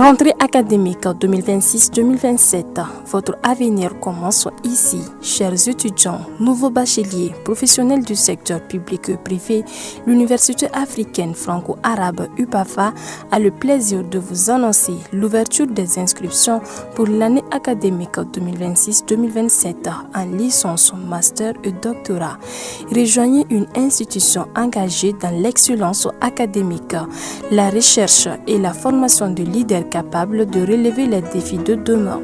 Rentrée académique 2026-2027. Votre avenir commence ici. Chers étudiants, nouveaux bacheliers, professionnels du secteur public et privé, l'Université africaine franco-arabe UPAFA a le plaisir de vous annoncer l'ouverture des inscriptions pour l'année académique 2026-2027 en licence, master et doctorat. Rejoignez une institution engagée dans l'excellence académique, la recherche et la formation de leaders capables de relever les défis de demain.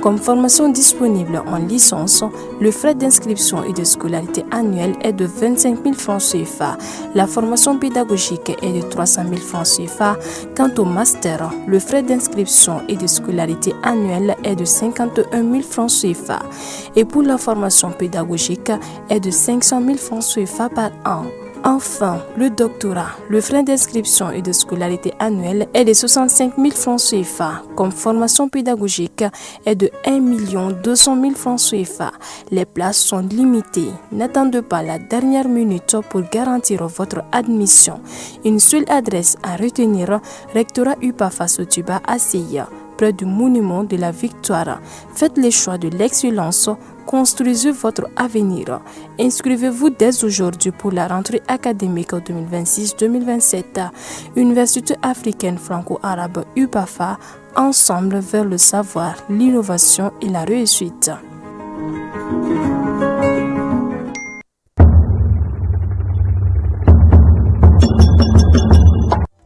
Comme formation disponible en licence, le frais d'inscription et de scolarité annuel est de 25 000 francs CFA. La formation pédagogique est de 300 000 francs CFA. Quant au master, le frais d'inscription et de scolarité annuel est de 51 000 francs CFA. Et pour la formation pédagogique est de 500 000 francs CFA par an. Enfin, le doctorat, le frais d'inscription et de scolarité annuelle est de 65 000 francs CFA. Comme formation pédagogique est de 1 200 000 francs CFA. Les places sont limitées. N'attendez pas la dernière minute pour garantir votre admission. Une seule adresse à retenir, rectorat UPAFA Sotuba à Seya, près du monument de la Victoire. Faites le choix de l'excellence. Construisez votre avenir. Inscrivez-vous dès aujourd'hui pour la rentrée académique 2026-2027. Université africaine franco-arabe UPAFA, ensemble vers le savoir, l'innovation et la réussite.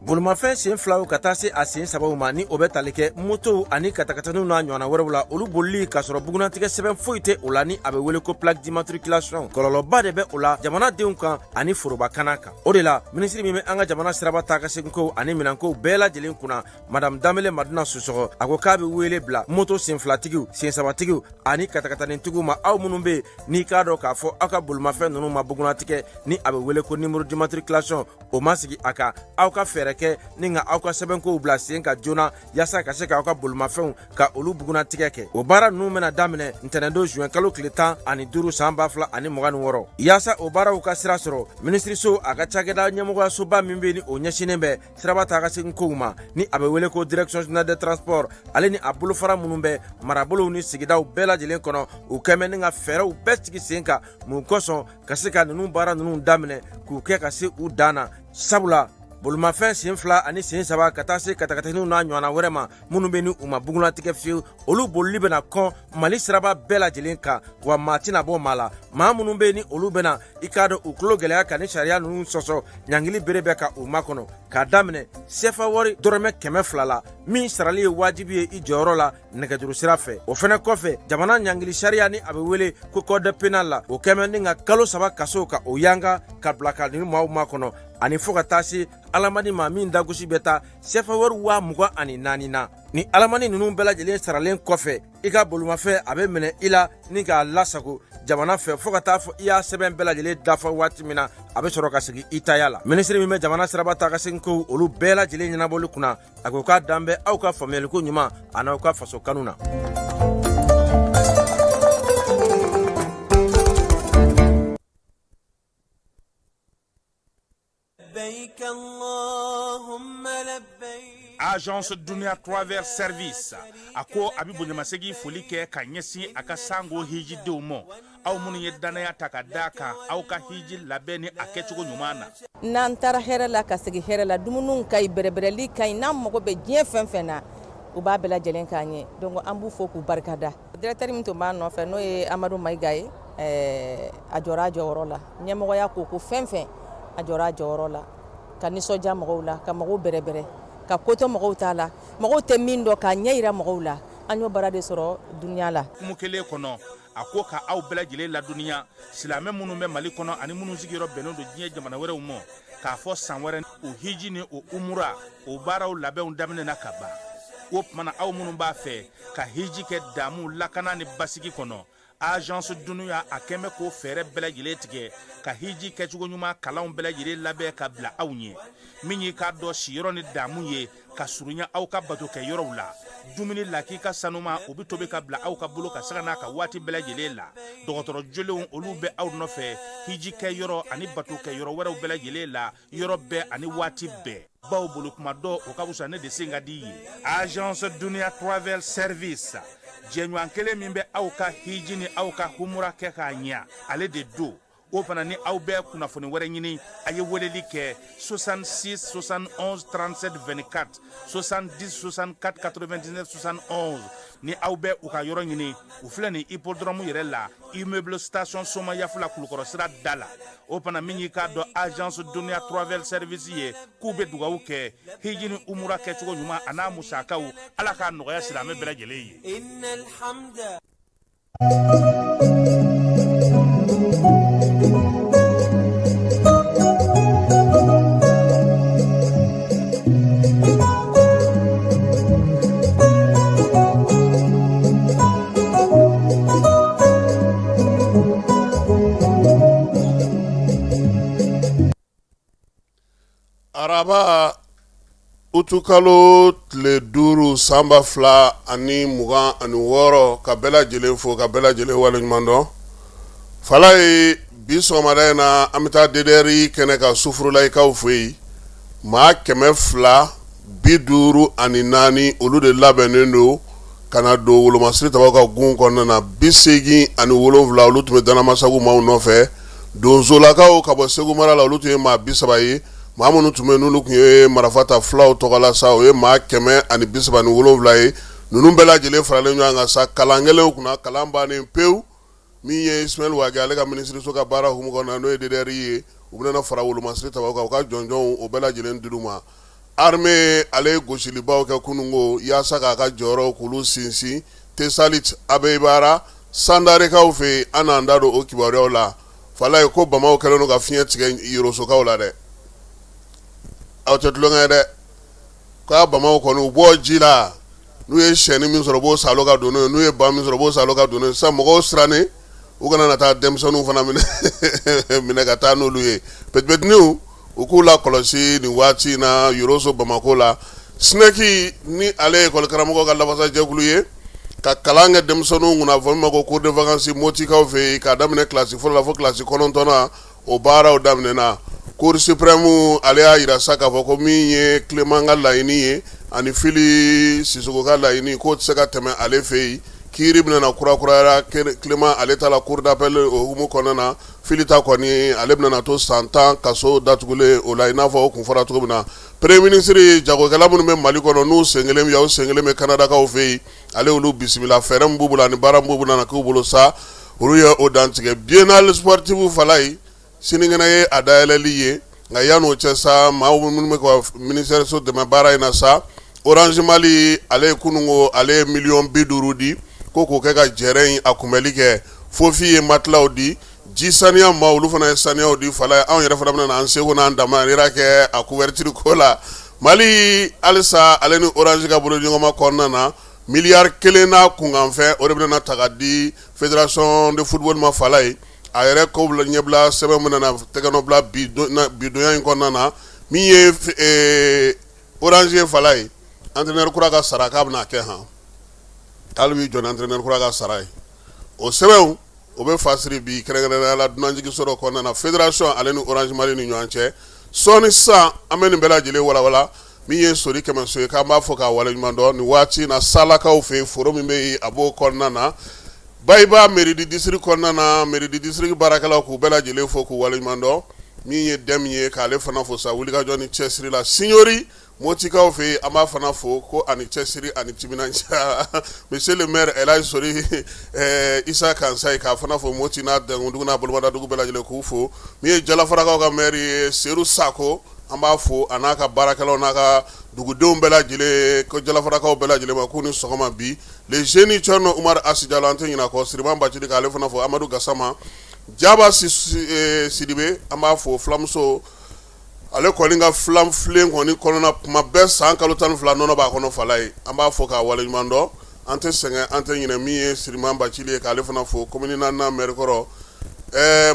Boulumafɛn sen filaw ka taa se a sen sababu ma ni o bɛ tali kɛ moto ani katakataniw n'a ɲɔgɔnna wɛrɛw la olu bolili k'a sɔrɔ bugunatigɛ sɛbɛn foyi tɛ o la ni a bɛ wele ko plaque d'immatriculation kɔlɔlɔba de bɛ o la jamanadenw kan ani forobakana kan o de la minisiri min bɛ an ka jamana siraba taa ka segin kow ani minɛnkow bɛɛ lajɛlen kunna madame Danbele Maduna Sosɔgɔ a ko k'a bɛ wele bila moto sen filatigiw sen sabatigiw ani katakatanitigiw ma aw minnu bɛ n'i k'a dɔn k'a fɔ aw ka bolomafɛn ninnu ma bugunatigɛ ni a bɛ wele ko numéro d'immatriculation o ma sigi a kan aw ka fɛɛrɛ kɛ ni nga aw ka sɛbɛnkow bila sen ka joona yaasa ka se k'aw ka bolomafɛnw ka olu bugunatigɛ kɛ o baara ninnu bɛna daminɛ ntɛnɛndon juin kalo tile 15 san 2026 yaasa o baaraw ka sira sɔrɔ minisiriso a ka cakɛda ɲɛmɔgɔyasoba min bɛ ni o ɲɛsinen bɛ siraba taa ka segin kow ma ni a bɛ wele ko direction générale des transports ale ni a bolofara minnu bɛ marabolow ni sigidaw bɛɛ lajɛlen kɔnɔ u kɛmɛ ni ka fɛɛrɛw bɛɛ sigi sen kan mun kosɔn ka se ka ninnu baara ninnu daminɛ k'u kɛ ka se u dan na sabula bolomafɛn sen fila ani sen saba ka taa se katakataniw n'a ɲɔgɔnna wɛrɛ ma minnu bɛ ni u ma bugunatigɛ fiyewu olu bolili bɛna kɔn mali siraba bɛɛ lajɛlen kan wa maa tɛna bɔ maa la maa minnu bɛ ni olu bɛna i k'a dɔn u tulo gɛlɛya ka ni sariya ninnu sɔsɔ ɲangili bere bɛ ka u makɔnɔ k'a daminɛ sefa wari dɔrɔmɛ 200 la min sarali ye wajibi ye i jɔyɔrɔ la nɛgɛjuru sira fɛ o fɛnɛ kɔfɛ jamana ɲangili sariya ni a bɛ wele ko code pénal la o kɛmɛ ni ka kalo 3 kaso ka o yanga ka bila ka ni maaw makɔnɔ ani fo ka taa se alamani ma min dagosi bɛ taa sefa wari 24,000 na ni alamani ninnu bɛɛ lajɛlen saralen kɔfɛ i ka bolomafɛn a bɛ minɛ i la ni k'a lasago jamana fɛ fo ka taa fɔ i y'a sɛbɛn bɛɛ lajɛlen dafa waati min na a bɛ sɔrɔ ka segin i taya la minisiri min bɛ jamana siraba taa ka segin kow olu bɛɛ lajɛlen ɲɛnabɔli kunna a ko k'a dan bɛ aw ka faamuyaliko ɲuman a n'aw ka faso kanu na. Agence Dunia Travers Service a ko a bɛ bonyamasegin foli kɛ ka ɲɛsin a ka sango hijidenw ma aw minnu ye danaya ta ka da kan aw ka hiji labɛn ni a kɛcogo ɲuman na. N'an taara hɛrɛ la ka segin hɛrɛ la dumuniw ka ɲi bɛrɛbɛrɛli ka ɲi n'an mago bɛ diɲɛ fɛn fɛn na u b'a bɛɛ lajɛlen k'an ɲɛ donc an b'u fo k'u barikada. Directeur min tun b'an nɔfɛ n'o ye Amadu Mayiga ye a jɔra a jɔyɔrɔ la ɲɛmɔgɔya ko fɛn fɛn a jɔra a jɔyɔrɔ la ka nisɔndiya mɔgɔw la ka mɔgɔw bɛrɛbɛrɛ ka koto mɔgɔw t'a la mɔgɔw tɛ min dɔn k'a ɲɛ yira mɔgɔw la an y'o baara de sɔrɔ duniya la. Kumu kelen kɔnɔ a ko ka aw bɛɛ lajɛlen laduniya silamɛ minnu bɛ Mali kɔnɔ ani minnu sigiyɔrɔ bɛnnen don diɲɛ jamana wɛrɛw ma k'a fɔ san wɛrɛ o hiji ni o umura o baaraw labɛnw daminɛna ka ban o tumana aw minnu b'a fɛ ka hiji kɛ damu lakana ni basigi kɔnɔ agence Dunuya a kɛmɛ ko fɛɛrɛ bɛɛ lajɛlen tigɛ ka hiji kɛcogo ɲuman kalanw bɛɛ lajɛlen labɛn ka bila aw ɲɛ min y'i k'a dɔn siyɔrɔ ni damu ye ka surunya aw ka bato kɛ yɔrɔw la dumuni lakika sanuma u bi tobi ka bila aw ka bolo ka saga n'a ka waati bɛɛ lajɛlen la dɔgɔtɔrɔ jolenw olu bɛ aw nɔfɛ hiji kɛ yɔrɔ ani bato kɛ yɔrɔ wɛrɛw bɛɛ lajɛlen la yɔrɔ bɛɛ ani waati bɛɛ baw bolo kuma dɔ o ka wusa ne de sen ka di ye agence dunia travel service jɛɲɔgɔn kelen min bɛ aw ka hiji ni aw ka humura kɛ k'a ɲɛ ale de do o fana ni aw bɛɛ kunnafoni wɛrɛ ɲini a ye weleli kɛ 66 71 37 24 70 64 99 71 ni aw bɛɛ u ka yɔrɔ ɲini u filɛ ni hippodrome yɛrɛ la immeuble station soma yafula kulukɔrɔ sira da la o fana min y'i k'a dɔn agence dunia travel service ye k'u bɛ dugawu kɛ hiji ni umura kɛcogo ɲuman a n'a musakaw ala k'a nɔgɔya silamɛ bɛɛ lajɛlen ye. Araba utukalo tile 5 samba 2 ani 26 ka bɛɛ lajɛlen fo ka bɛɛ lajɛlen waleɲuman dɔn fala ye bi sɔgɔmada in na an bɛ taa DDR kɛnɛ ka sufurulaikaw fo yen maa 254 olu de labɛnnen don ka na don wolomasiri tabaw ka gun kɔnɔna na 87 olu tun bɛ danamasagu maaw nɔfɛ donsolakaw ka bɔ Segu mara la olu tun ye maa 30 ye maa minnu tun bɛ n'olu tun ye marafata filaw tɔgɔla sa o ye maa 137 ye ninnu bɛɛ lajɛlen faralen ɲɔgɔn kan sa kalan gɛlɛnw kunna kalan bannen pewu min ye Ismail Wage ale ka minisiriso ka baara hukumu kɔnɔna n'o ye DDR ye u bɛna fara wolomasiri tabaw kan u ka jɔnjɔnw o bɛɛ lajɛlen dir'u ma armée ale ye gosilibaw kɛ kunungo yaasa k'a ka jɔyɔrɔ k'olu sinsin Tesalit Abebara Sandarekaw fɛ an n'an da don o kibaruyaw la fala ye ko bamaw kɛlen don ka fiɲɛ tigɛ Yorosokaw la dɛ aw tɛ tulonkɛ dɛ k'a bamaw kɔni u bɔ ji la n'u ye sɛni min sɔrɔ b'o salo ka don n'o ye n'u ye ba min sɔrɔ b'o salo ka don n'o ye sisan mɔgɔw sirannen u kana na taa denmisɛnninw fana minɛ ka taa n'olu ye pɛtipɛtiniw u k'u la kɔlɔsi nin waati in na Yoroso Bamako la Sneki ni ale ye école-karamɔgɔ ka lafasajɛkulu ye ka kalan kɛ denmisɛnninw kunna fɔ min ma ko cours de vacances Motikaw fɛ yen k'a daminɛ kilasi fɔlɔ la fo kilasi 9nan o baaraw daminɛna Cour suprême ale y'a yira sa k'a fɔ ko min ye Clément ka laɲini ye ani Fili Sisoko ka laɲini k'o tɛ se ka tɛmɛ ale fɛ yen kiiri bɛna kurakurayara Clément ale ta la cour d'appel o hukumu kɔnɔna na Fili ta kɔni ale bɛna to san 10 kaso datugulen o la i n'a fɔ o kun fɔra cogo min na premier ministre jagokɛla minnu bɛ Mali kɔnɔ n'u sen kelen bɛ yan u sen kelen bɛ Kanadakaw fɛ yen ale olu bisimila fɛɛrɛ min b'u bolo ani baara min b'u bolo na k'u bolo sa olu ye o dantigɛ biennale sportive fala ye sinikɛnɛ ye a dayɛlɛli ye nka yan'o cɛ sa maa minnu bɛ ka ministère so dɛmɛ baara in na sa Orange Mali ale kunungo ale ye $50,000,000 di ko k'o kɛ ka jɛrɛ in a kunbɛli kɛ fofi ye matilaw di ji saniya ma olu fana ye saniyaw di fala anw yɛrɛ fana bɛna an seko n'an dama yɛrɛ kɛ a couverture ko la Mali halisa ale ni Orange ka bolo ɲɔgɔnma kɔnɔna na miliyari 1 n'a kunkanfɛn o de bɛna ta ka di fédération de football ma fala ye a yɛrɛ ko ɲɛbila sɛbɛn min nana tɛgɛnɔbila bidonya in kɔnɔna na min ye Orange ye fala ye entraîneur kura ka sara k'a bɛna kɛ han hali bi jɔn entraîneur kura ka sara ye o sɛbɛnw o bɛ fasiri bi kɛrɛnkɛrɛnnenya la dunanjigi sɔrɔ kɔnɔna na fédération ale ni Orange Mali ni ɲɔgɔn cɛ sɔɔni sisan an bɛ nin bɛɛ lajɛlen walawala min ye sori kɛmɛso ye k'an b'a fɔ k'a waleɲuman dɔn nin waati in na salakaw fɛ yen foro min bɛ yen a b'o kɔnɔna na Bayiba mairie du district kɔnɔna na mairie du district baarakɛlaw k'u bɛɛ lajɛlen fo k'u waleɲuman dɔn min ye dɛm ye k'ale fana fo sa wulikajɔ ni cɛsiri la Signori Motikaw fɛ yen an b'a fana fo ko ani cɛsiri ani timinandiya monsieur le maire Elhaji Sori Isa Kansayi k'a fana fo Moti n'a Dɛnkundugu n'a Bolomadadugu bɛɛ lajɛlen k'u fo min ye Jalafarakaw ka maire ye Seru Sako an b'a fo a n'a ka baarakɛlaw n'a ka dugudenw bɛɛ lajɛlen ko Jalafarakaw bɛɛ lajɛlen ma k'u ni sɔgɔma bi les jeunes Thierno Umar Asidjalo an tɛ ɲinɛ kɔ Siriman Bacili k'ale fana fo Amadou Gassama Jaba Sidibe an b'a fo fulamuso ale kɔni ka filen kɔni kɔnɔna kuma bɛɛ san kalo 12 nɔnɔ b'a kɔnɔ fala ye an b'a fo k'a waleɲuman dɔn an tɛ sɛgɛn an tɛ ɲinɛ min ye Siriman Bacili ye k'ale fana fo commune 4nan maire kɔrɔ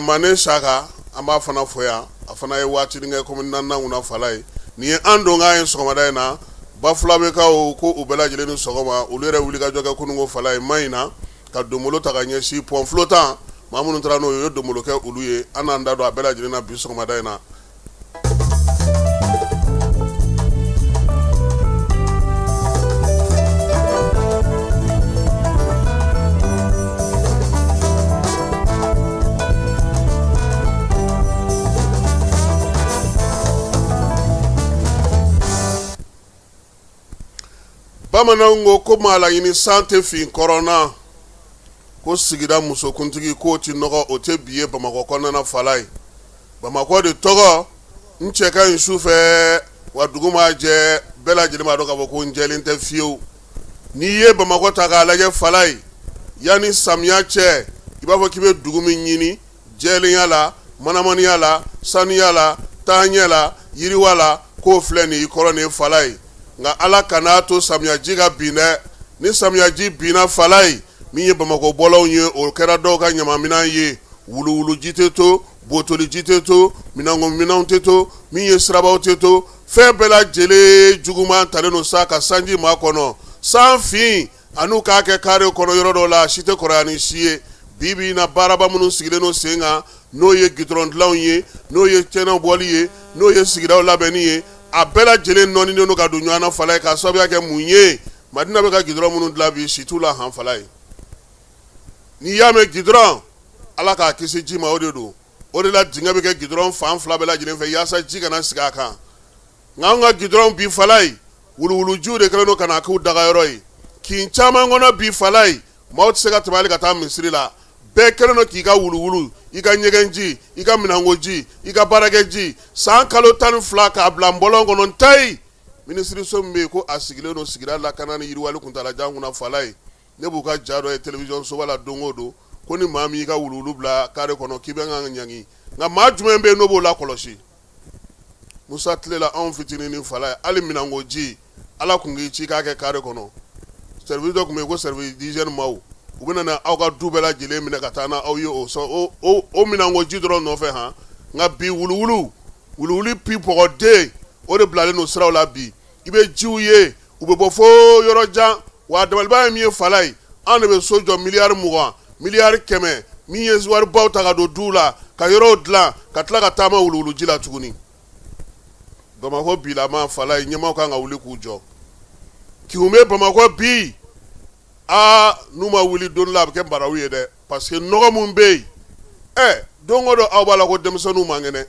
Mane Saka an b'a fana fo yan a fana ye waati kɛ commune 4nan kunna fala ye nin ye an don k'a ye sɔgɔmada in na ba fila bɛ ka o ko u bɛɛ lajɛlen ni sɔgɔma olu yɛrɛ wuli ka jɔ kɛ kununko fala ye maɲi na ka donbolo ta ka ɲɛsin pɔn flotan maa minnu taara n'o ye o ye donbolo kɛ olu ye an n'an da don a bɛɛ lajɛlen na bi sɔgɔmada in na. Bamananw ko maa laɲini san tɛ fin kɔrɔna ko sigida musokuntigi k'o ti nɔgɔ o tɛ bi ye Bamakɔ kɔnɔna fala ye. Bamakɔ de tɔgɔ n cɛ ka ɲi su fɛ wa dugu ma jɛ bɛɛ lajɛlen b'a dɔn k'a fɔ ko n jɛlen tɛ fiyewu. N'i ye Bamakɔ ta k'a lajɛ fala ye yanni samiya cɛ i b'a fɔ k'i bɛ dugu min ɲini jɛlenya la manamaniya la sanuya la taaɲɛ la yiriwa la k'o filɛ nin i kɔrɔ nin ye fala ye. Nka ala kana to samiyaji ka bin dɛ ni samiyaji binna fala ye min ye Bamakɔ bɔlaw ye o kɛra dɔw ka ɲamaminan ye wuluwulu ji tɛ to botoli ji tɛ to minanw tɛ to min ye sirabaw tɛ to fɛn bɛɛ lajɛlen juguman talen don sa ka sanji maa kɔnɔ san fin an'u k'a kɛ kare kɔnɔ yɔrɔ dɔw la si tɛ kɔrɔya ni si ye bi na baaraba minnu sigilen don sen kan n'o ye gidɔrɔn dilanw ye n'o ye cɛnɛw bɔli ye n'o ye sigidaw labɛnni ye a bɛɛ lajɛlen nɔninen don ka don ɲɔgɔn na fala ye k'a sababuya kɛ mun ye Madina bɛ ka gidɔrɔn minnu dilan bi si t'u la han fala ye. N'i y'a mɛn gidɔrɔn ala k'a kisi ji ma o de don o de la dingɛ bɛ kɛ gidɔrɔn fan fila bɛɛ lajɛlen fɛ yaasa ji kana sigi a kan nka an ka gidɔrɔn bi fala ye wuluwulujiw de kɛlen don ka na k'u dagayɔrɔ ye kin caman kɔnɔ bi fala ye maaw tɛ se ka tɛmɛ hali ka taa misiri la bɛɛ kɛlen don k'i ka wuluwulu i ka ɲɛgɛnji i ka minangoji i ka baarakɛji san kalo 12 k'a bila nbɔlɔn kɔnɔ n ta ye minisiriso min bɛ yen ko a sigilen don sigida lakana ni yiriwali kuntalajan kunna fala ye ne b'u ka ja dɔ ye télévision soba la don o don ko ni maa min y'i ka wuluwulu bila kare kɔnɔ k'i bɛ kan ka ɲangi nka maa jumɛn bɛ yen n'o b'o la kɔlɔsi Musa tilela anw fitinin ni fala ye hali minangoji ala kun k'i ci k'a kɛ kare kɔnɔ service dɔ tun bɛ yen ko service d'hygiène maaw u bɛ na aw ka du bɛɛ lajɛlen minɛ ka taa n'aw ye o minangoji dɔrɔn nɔfɛ han nka bi wuluwulu pi bɔgɔden o de bilalen don siraw la bi i bɛ jiw ye u bɛ bɔ fo yɔrɔ jan wa dabaliba ye min ye fala ye an de bɛ so jɔ miliyari 20 miliyari 100 min ye waribaw ta ka don duw la ka yɔrɔw dilan ka tila ka taama wuluwuluji la tuguni Bamakɔ bilama fala ye ɲɛmaw kan ka wuli k'u jɔ kiw bɛ Bamakɔ bi n'u ma wuli don la a bɛ kɛ barawu ye dɛ parce que nɔgɔ mun bɛ yen don o don aw b'a la ko denmisɛnninw man kɛnɛ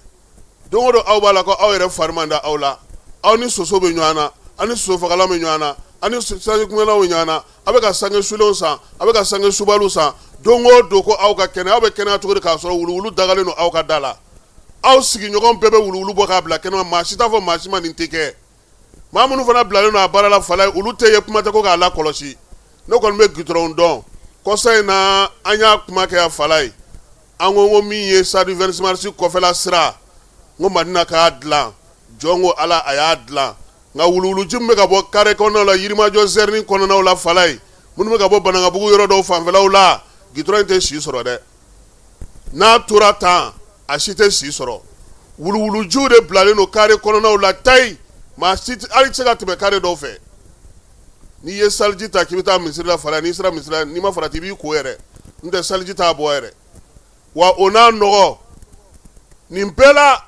don o don aw b'a la ko aw yɛrɛ fari man da aw la aw ni soso bɛ ɲɔgɔn na aw ni sosofagalan bɛ ɲɔgɔn na aw ni sange kunbɛlanw bɛ ɲɔgɔn na aw bɛ ka sange sulenw san aw bɛ ka sange subaliw san don o don ko aw ka kɛnɛ aw bɛ kɛnɛya cogo di k'a sɔrɔ wuluwulu dagalen don aw ka da la aw sigiɲɔgɔn bɛɛ bɛ wuluwulu bɔ k'a bila kɛnɛma maa si t'a fɔ maa si ma nin tɛ kɛ maa minnu fana bilalen don a baara la fala ye olu tɛ ye kuma tɛ ko k'a lakɔlɔsi ne kɔni bɛ gudɔrɔn dɔn kɔsa in na an y'a kuma kɛ a fala ye an ko min ye sadi vɛnisimarisi kɔfɛla sira n ko Madina k'a dilan jɔn ko ala a y'a dilan nka wuluwuluji min bɛ ka bɔ kare kɔnɔnaw la yirimajɔ zɛrini kɔnɔnaw la fala ye minnu bɛ ka bɔ Banankabugu yɔrɔ dɔw fanfɛlaw la gudɔrɔn in tɛ si sɔrɔ dɛ n'a tora tan a si tɛ si sɔrɔ wuluwulujiw de bilalen don kare kɔnɔnaw la tayi maa si hali tɛ se ka tɛmɛ kare dɔw fɛ n'i ye saliji ta k'i bɛ taa misiri la fala n'i sera misiri la n'i ma farati i b'i ko yɛrɛ n tɛ saliji t'a bɔ yɛrɛ wa o n'a nɔgɔ nin bɛɛ la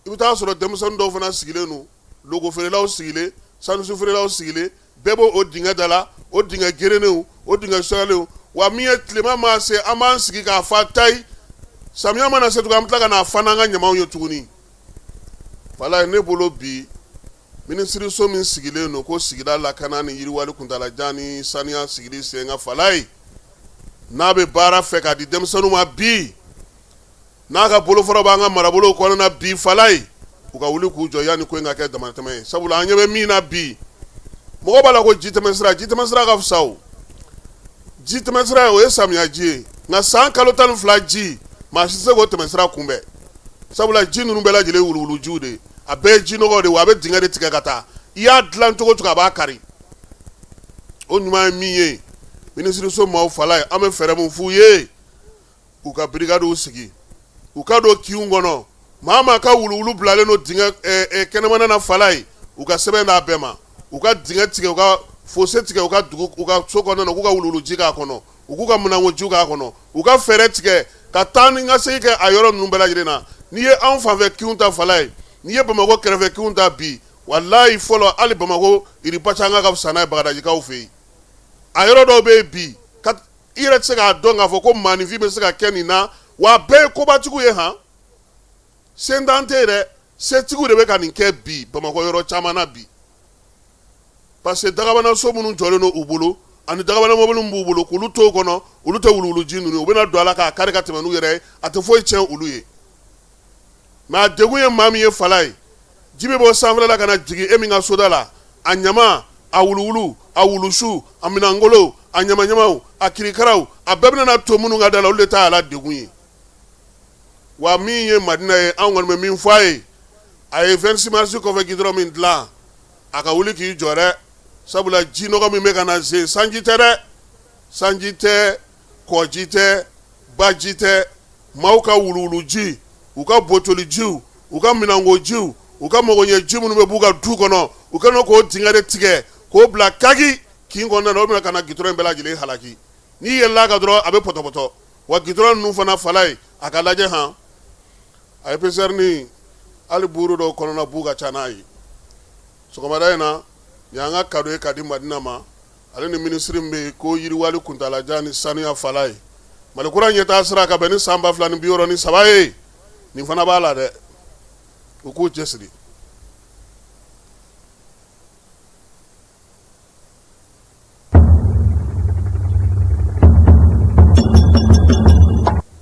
i bɛ taa sɔrɔ denmisɛnnin dɔw fana sigilen don logo feerelaw sigilen sanusi feerelaw sigilen bɛɛ b'o o dingɛ da la o dingɛ gerenenw o dingɛ sɔgɔlenw wa min ye tilema maa se an b'an sigi k'a fa tayi samiya mana se tugun an bɛ tila ka n'a fa n'an ka ɲamaw ye tuguni fala ye ne bolo bi minisiriso min sigilen don ko sigida lakana ni yiriwali kuntalajan ni saniya sigili sen ka fala ye n'a bɛ baara fɛ k'a di denmisɛnninw ma bi n'a ka bolofaraw b'an ka marabolow kɔnɔna bi fala ye u ka wuli k'u jɔ yanni ko in ka kɛ damatɛmɛ ye sabula an ɲɛ bɛ min na bi mɔgɔ b'a la ko jitɛmɛsira ka fisa o jitɛmɛsira o ye samiyaji ye nka san kalo 12 ji maa si tɛ se k'o tɛmɛsira kunbɛn sabula ji ninnu bɛɛ lajɛlen wuluwulujiw de a bɛɛ ye ji nɔgɔ de wa a bɛ dingɛ de tigɛ ka taa i y'a dilan cogo cogo a b'a kari o ɲuman ye min ye minisiriso maaw fala ye an bɛ fɛɛrɛ min f'u ye u ka birigadiw sigi u ka don kiw kɔnɔ maa maa ka wuluwulu bilalen don dingɛ kɛnɛmana na fala ye u ka sɛbɛn d'a bɛɛ ma u ka dingɛ tigɛ u ka fosse tigɛ u ka dugu u ka so kɔnɔna na k'u ka wuluwuluji k'a kɔnɔ u k'u ka minangojiw k'a kɔnɔ u ka fɛɛrɛ tigɛ ka taa ni ka segin kɛ a yɔrɔ ninnu bɛɛ lajɛlen na n'i ye anw fanfɛ kinw ta fala ye n'i ye Bamakɔ kɛrɛfɛ kinw ta bi walayi fɔlɔ hali Bamakɔ Iripacanga ka fisa n'a ye Bagdadikaw fɛ yen a yɔrɔ dɔw bɛ yen bi ka i yɛrɛ tɛ se k'a dɔn k'a fɔ ko maanifin bɛ se ka kɛ nin na wa a bɛɛ ye kobatigiw ye han sen t'an tɛ dɛ setigiw de bɛ ka nin kɛ bi Bamakɔ yɔrɔ caman na bi parce que dagabana so minnu jɔlen don u bolo ani dagabana mobili min b'u bolo k'olu to o kɔnɔ olu tɛ wuluwuluji ninnu u bɛna don a la k'a kari ka tɛmɛ n'u yɛrɛ ye a tɛ foyi tiɲɛ olu ye mais a degun ye maa min ye fala ye ji bɛ bɔ sanfɛla la ka na jigin e min ka soda la a ɲama a wuluwulu a wulusu a minangolo a ɲamaɲamaw a kirikaraw a bɛɛ bɛna to minnu ka da la olu de t'a la degun ye wa min ye Madina ye anw kɔni bɛ min fɔ a ye a ye 26 mars kɔfɛ goudron min dilan a ka wuli k'i jɔ dɛ sabula ji nɔgɔ min bɛ ka na se sanji tɛ dɛ sanji tɛ kɔji tɛ baji tɛ maaw ka wuluwuluji u ka botolijiw u ka minangojiw u ka magoɲɛji minnu bɛ b'u ka du kɔnɔ u kɛlen k'o dingɛ de tigɛ k'o bila kaki kin kɔnɔna na o bɛna ka na goudron in bɛɛ lajɛlen halaki n'i yɛlɛla kan dɔrɔn a bɛ pɔtɔpɔtɔ wa goudron ninnu fana fala ye a ka lajɛ han a épaisseur ni hali buuru dɔw kɔnɔna b'u ka ca n'a ye sɔgɔmada in na y'an ka cadeau ye ka di Madina ma ale ni ministre min bɛ yen ko yiriwali kuntalajan ni sanuya fala ye Malikura ɲɛtaa sira ka bɛn ni san 2063 ye nin fana b'a la dɛ u k'u cɛsiri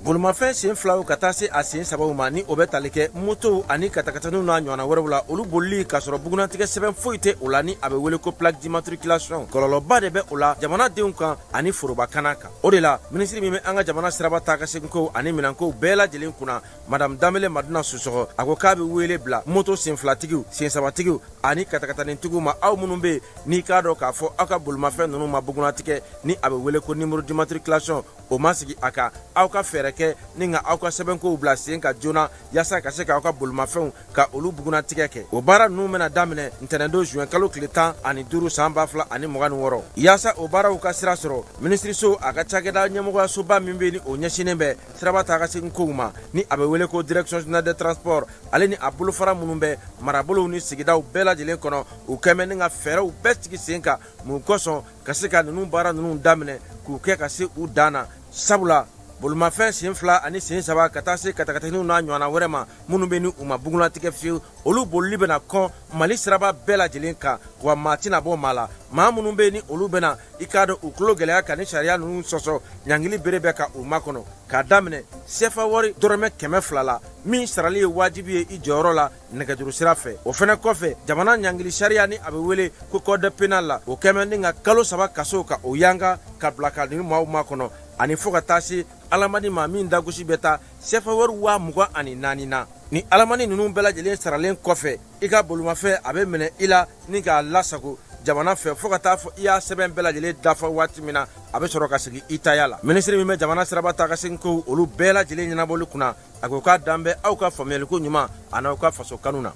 bolimafɛn sen filaw ka taa se a sen sabaw ma ni o bɛ tali kɛ moto ani katakataniw n'a ɲɔgɔnna wɛrɛw la olu bolili k'a sɔrɔ bugunatigɛ sɛbɛn foyi tɛ o la ni a bɛ wele ko plaque d'immatriculation kɔlɔlɔba de bɛ o la jamanadenw kan ani forobakana kan o de la minisiri min bɛ an ka jamana siraba taa ka segin kow ani minɛnkow bɛɛ lajɛlen kunna madame Danbele Maduna Sisɔgɔ a ko k'a bɛ wele bila moto sen filatigiw sen sabatigiw ani katakatanitigiw ma aw minnu bɛ yen n'i k'a dɔn k'a fɔ aw ka bolimafɛn ninnu ma bugunatigɛ ni a bɛ wele ko numéro d'immatriculation o ma sigi a kan aw ka fɛɛrɛ kɛ ni ka aw ka sɛbɛnkow bila sen ka joona yaasa ka se k'aw ka bolimafɛnw ka olu bugunatigɛ kɛ o baara ninnu bɛna daminɛ ntɛnɛndon juin kalo tile 15 san 2026 yaasa o baaraw ka sira sɔrɔ minisiriso a ka cakɛda ɲɛmɔgɔyasoba min bɛ ni o ɲɛsinnen bɛ siraba taa ka segin kow ma ni a bɛ wele ko direction générale des transports ale ni a bolofara minnu bɛ marabolow ni sigidaw bɛɛ lajɛlen kɔnɔ u kɛmɛ ni ka fɛɛrɛw bɛɛ sigi sen kan mun kosɔn ka se ka ninnu baara ninnu daminɛ k'u kɛ ka se u dan na sabula bolimafɛn sen fila ani sen saba ka taa se katakataniw n'a ɲɔgɔnna wɛrɛ ma minnu bɛ ni u ma bugunatigɛ fiyewu olu bolili bɛna kɔn Mali siraba bɛɛ lajɛlen kan wa maa tɛna bɔ maa la maa minnu bɛ ni olu bɛna i k'a dɔn u tulo gɛlɛya ka ni sariya ninnu sɔsɔ ɲangili bere bɛ ka u makɔnɔ k'a daminɛ sefa wari dɔrɔmɛ 200 la min sarali ye wajibi ye i jɔyɔrɔ la nɛgɛjuru sira fɛ o fana kɔfɛ jamana ɲangili sariya ni a bɛ wele ko code pénal la o kɛmɛ ni ka kalo 3 kaso ka o yanga ka bila ka ni maaw makɔnɔ ani fo ka taa se alamani ma min dagosi bɛ taa sefa wari 24,000 na ni alamani ninnu bɛɛ lajɛlen saralen kɔfɛ i ka bolimafɛn a bɛ minɛ i la ni k'a lasago jamana fɛ fo ka taa fɔ i y'a sɛbɛn bɛɛ lajɛlen dafa waati min na a bɛ sɔrɔ ka segin i taya la minisiri min bɛ jamana siraba taa ka segin kow olu bɛɛ lajɛlen ɲɛnabɔli kunna a ko k'a dan bɛ aw ka faamuyaliko ɲuman a n'aw ka faso kanu na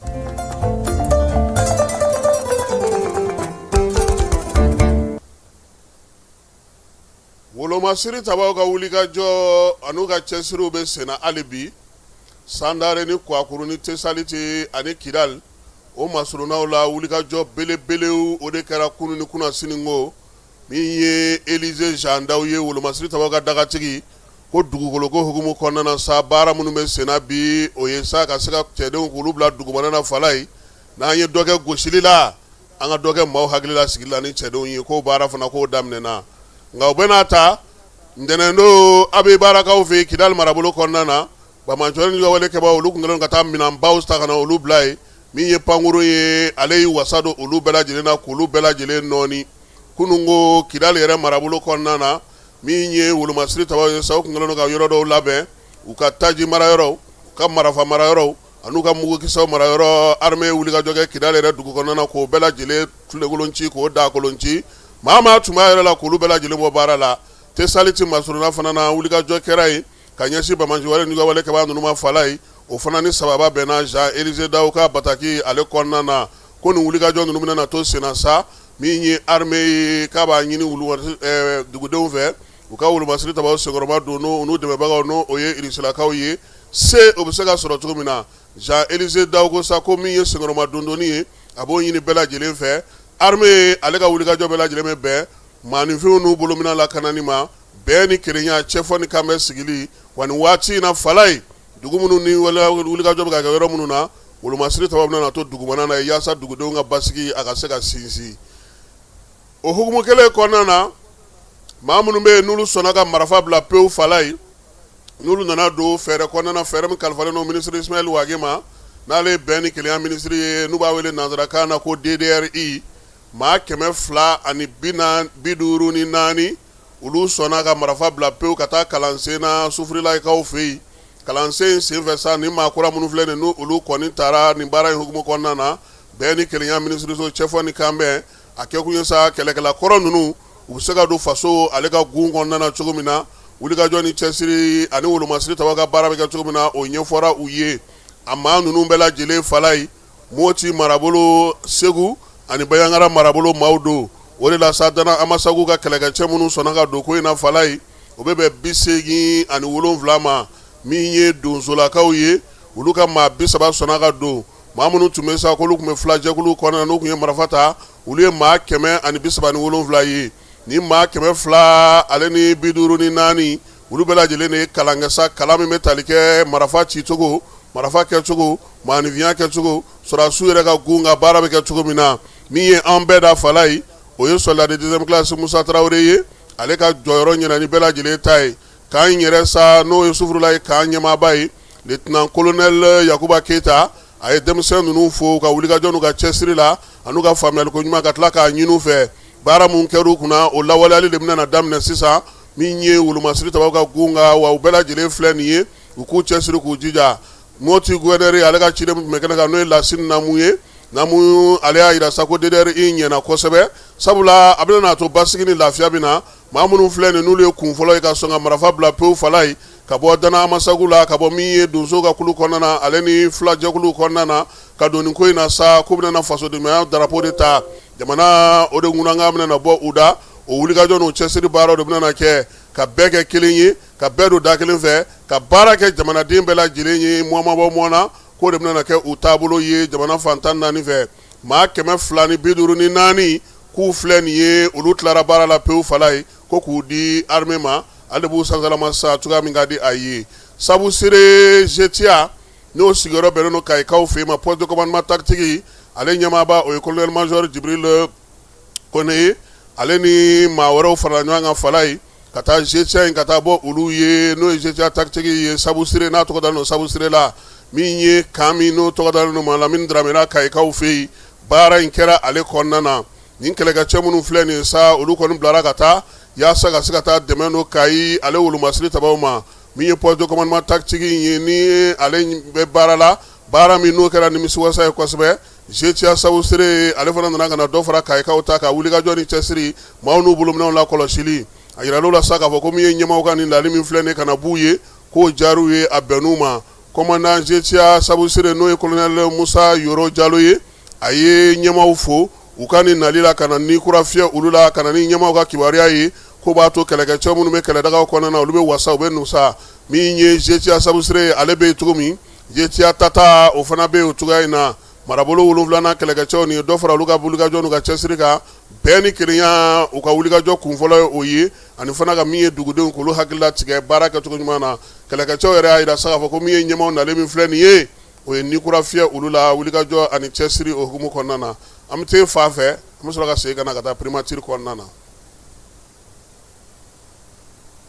wolomasiri tabaw ka wulikajɔ an'u ka cɛsiriw bɛ senna hali bi Sandare ni Kwakuru ni Tesaliti ani Kidal o masurunaw la wulikajɔ belebelew o de kɛra kunu ni kuna siningo min ye Elize Jandaw ye wolomasiri tabaw ka dagatigi ko dugukoloko hukumu kɔnɔna na sa baara minnu bɛ senna bi o ye sa ka se ka cɛdenw k'olu bila dugumana na fala ye n'an ye dɔ kɛ gosili la an ka dɔ kɛ maaw hakili la sigili la ni cɛdenw ye k'o baara fana k'o daminɛna nka u bɛna ta ntɛnɛndo a bɛ baarakaw fɛ Kidal marabolo kɔnɔna na Bamanjɔni ni wale kɛbaa olu kun kɛlen ka taa minanbaw ta ka na olu bila ye min ye pankuru ye ale y'i wasa don olu bɛɛ lajɛlen na k'olu bɛɛ lajɛlen nɔɔni kunungo Kidal yɛrɛ marabolo kɔnɔna na min ye wolomasiri tabaw ye sa u kun kɛlen ka yɔrɔ dɔw labɛn u ka taji marayɔrɔw u ka marafa marayɔrɔw an'u ka mugukisɛw marayɔrɔ armée ye wulikajɔ kɛ Kidal yɛrɛ dugu kɔnɔna na k'o bɛɛ lajɛlen tulekolon ci k'o da kolon ci maa maa tun b'a yɛrɛ la k'olu bɛɛ lajɛlen bɔ baara la Tesaliti masuruna fana na wulikajɔ kɛra ye ka ɲɛsin Bamanjɔni ni wale kɛbaa ninnu ma fala ye o fana ni sababa bɛnna Jean Elize Daw ka bataki ale kɔnɔna na ko nin wulikajɔ ninnu bɛna na to senna sa min ye armée ye k'a b'a ɲini dugudenw fɛ u ka wolomasiri tabaw senkɔrɔma don n'u dɛmɛbagaw n'o o ye irisilakaw ye se o bɛ se ka sɔrɔ cogo min na Jean Élisée Daw ko sa ko min ye senkɔrɔma dondonni ye a b'o ɲini bɛɛ lajɛlen fɛ armée ale ka wulikajɔ bɛɛ lajɛlen bɛ bɛn maaninfinw n'u bolo mina lakanani ma bɛɛ ni kelenya cɛfɔ ni kanbɛ sigili wa nin waati in na Falaye dugu minnu ni wulikajɔ bɛ ka kɛ yɔrɔ minnu na wolomasiri tabaw bɛna na to dugumana na yaasa dugudenw ka basigi a ka se ka sinsin o hukumu kelen kɔnɔna na maa minnu bɛ yen n'olu sɔnna ka marifa bila pewu Falaye n'olu nana don fɛɛrɛ kɔnɔna na fɛɛrɛ min kalifalen don minisiri Ismaël Ouagé ma n'ale ye bɛn ni kelenya minisiri ye n'u b'a wele nanzarakan na ko DDRI maa 254 olu sɔnna ka marifa bila pewu ka taa kalansen na sufurilakaw fɛ yen kalansen senfɛ sa ni maakura minnu filɛ nin n'olu kɔni taara nin baara in hukumu kɔnɔna na bɛn ni kelenya minisiriso cɛfɔ ni kanbɛn a kɛkun ye sa kɛlɛkɛla kɔrɔ ninnu u bɛ se ka don faso ale ka gun kɔnɔna na cogo min na wulikajɔ ni cɛsiri ani wolomasiri tabaw ka baara bɛ kɛ cogo min na o ɲɛfɔra u ye a maa ninnu bɛɛ lajɛlen Falaye Moti marabolo Segu ani Bayangara marabolo maaw don o de la sa Dana Amasagu ka kɛlɛkɛcɛ minnu sɔnna ka don ko in na Falaye o bɛ bɛn 87 ma min ye donsolakaw ye olu ka maa 30 sɔnna ka don maa minnu tun bɛ sa k'olu tun bɛ filajɛkulu kɔnɔna na n'u tun ye marifa ta olu ye maa 137 ye ni maa 200 ale ni 54 olu bɛɛ lajɛlen de ye kalan kɛ sa kalan min bɛ tali kɛ marifa cicogo marifa kɛcogo maanifinya kɛcogo sɔrɔdasiw yɛrɛ ka gun ka baara bɛ kɛ cogo min na min ye an bɛɛ da Falaye o ye soldat de 2e classe Musa Traoré ye ale ka jɔyɔrɔ ɲɛna ni bɛɛ lajɛlen ta ye k'an yɛrɛ sa n'o ye sufurula ye k'an ɲɛmaaba ye lieutenant colonel Yakuba Keita a ye denmisɛn ninnu fo ka wulikajɔ n'u ka cɛsiri la an'u ka faamuyaliko ɲuman ka tila k'a ɲini u fɛ baara mun kɛr'u kunna o lawaleyali de bɛna na daminɛ sisan min ye wolomasiri tabaw ka gun kan wa u bɛɛ lajɛlen filɛ nin ye u k'u cɛsiri k'u jija Moti gouverneur ale ka ciden min tun bɛ kɛnɛ kan n'o ye Lasine Namu ye Namu ale y'a jira sa ko DDRI ɲɛna kosɛbɛ sabula a bɛna n'a to basigi ni lafiya bɛ na maa minnu filɛ nin n'olu ye kun fɔlɔ ye ka sɔn ka marifa bila pewu Falaye ka bɔ Dana Amasagu la ka bɔ min ye donso ka kulu kɔnɔna na ale ni filajɛkulu kɔnɔna na ka don nin ko in na sa k'u bɛna na fasodenniya drapeau de ta jamana o de ŋunanga bɛna na bɔ u da o wulikajɔ n'o cɛsiri baaraw de bɛna na kɛ ka bɛɛ kɛ kelen ye ka bɛɛ don da kelen fɛ ka baara kɛ jamanaden bɛɛ lajɛlen ye mɔmabɔ mɔ na k'o de bɛna na kɛ u taabolo ye jamana fantan 4 fɛ maa 254 k'u filɛ nin ye olu tilara baara la pewu Falaye ko k'u di armée ma ale b'u sansalama sa cogoya min ka di a ye sabu sere Zetia n'o sigiyɔrɔ bɛnnen don Kayikaw fɛ yen ma poste de commandement tactique ale ɲɛmaaba o ye colonel major Jibril Kone ye ale ni maa wɛrɛw farala ɲɔgɔn kan Falaye ka taa Zetia in ka taa bɔ olu ye n'o ye Zetia tactique ye sabu sere n'a tɔgɔ dalen don sabu sere la min ye kan min n'o tɔgɔ dalen don Lamine Dramé la Kayikaw fɛ yen baara in kɛra ale kɔnɔna na nin kɛlɛkɛcɛ minnu filɛ nin sa olu kɔni bilara ka taa yaasa ka se ka taa dɛmɛ don Kayi ale wolomasiri tabaw ma min ye poste de commandement tactique ye ni ale bɛ baara la baara min n'o kɛra nimisiwasa ye kosɛbɛ Zetia sabu sere ale fana nana ka na dɔ fara Kayikaw ta ka wulikajɔ ni cɛsiri maaw n'u bolominɛw la kɔlɔsili a yirala la sa k'a fɔ ko min ye ɲɛmaaw ka nin lali min filɛ nin ka na b'u ye k'o jaar'u ye a bɛnn'u ma commandant Zetia sabu sere n'o ye colonel Musa Yoro Jalo ye a ye ɲɛmaaw fo u ka nin nali la ka na ni kura fiyɛ olu la ka na ni ɲɛmaaw ka kibaruya ye ko b'a to kɛlɛkɛcɛ minnu bɛ kɛlɛdagaw kɔnɔna na olu bɛ wasa u bɛ nusa min ye Zetia sabu sere ale bɛ yen cogo min Zetia tata o fana bɛ yen o cogoya in na marabolo 7 kɛlɛkɛcɛw nin dɔ fara olu ka wulikajɔ n'u ka cɛsiri kan bɛɛ ni kelenya u ka wulikajɔ kunfɔlɔ ye o ye ani fana ka min ye dugudenw k'olu hakilila tigɛ baara kɛcogo ɲuman na kɛlɛkɛcɛw yɛrɛ y'a jira sa k'a fɔ ko min ye ɲɛmaaw nalen min filɛ nin ye o ye nikura fiyɛ olu la wulikajɔ ani cɛsiri o hukumu kɔnɔna na an bɛ taa fan fɛ an bɛ sɔrɔ ka segin ka na ka taa primature kɔnɔna na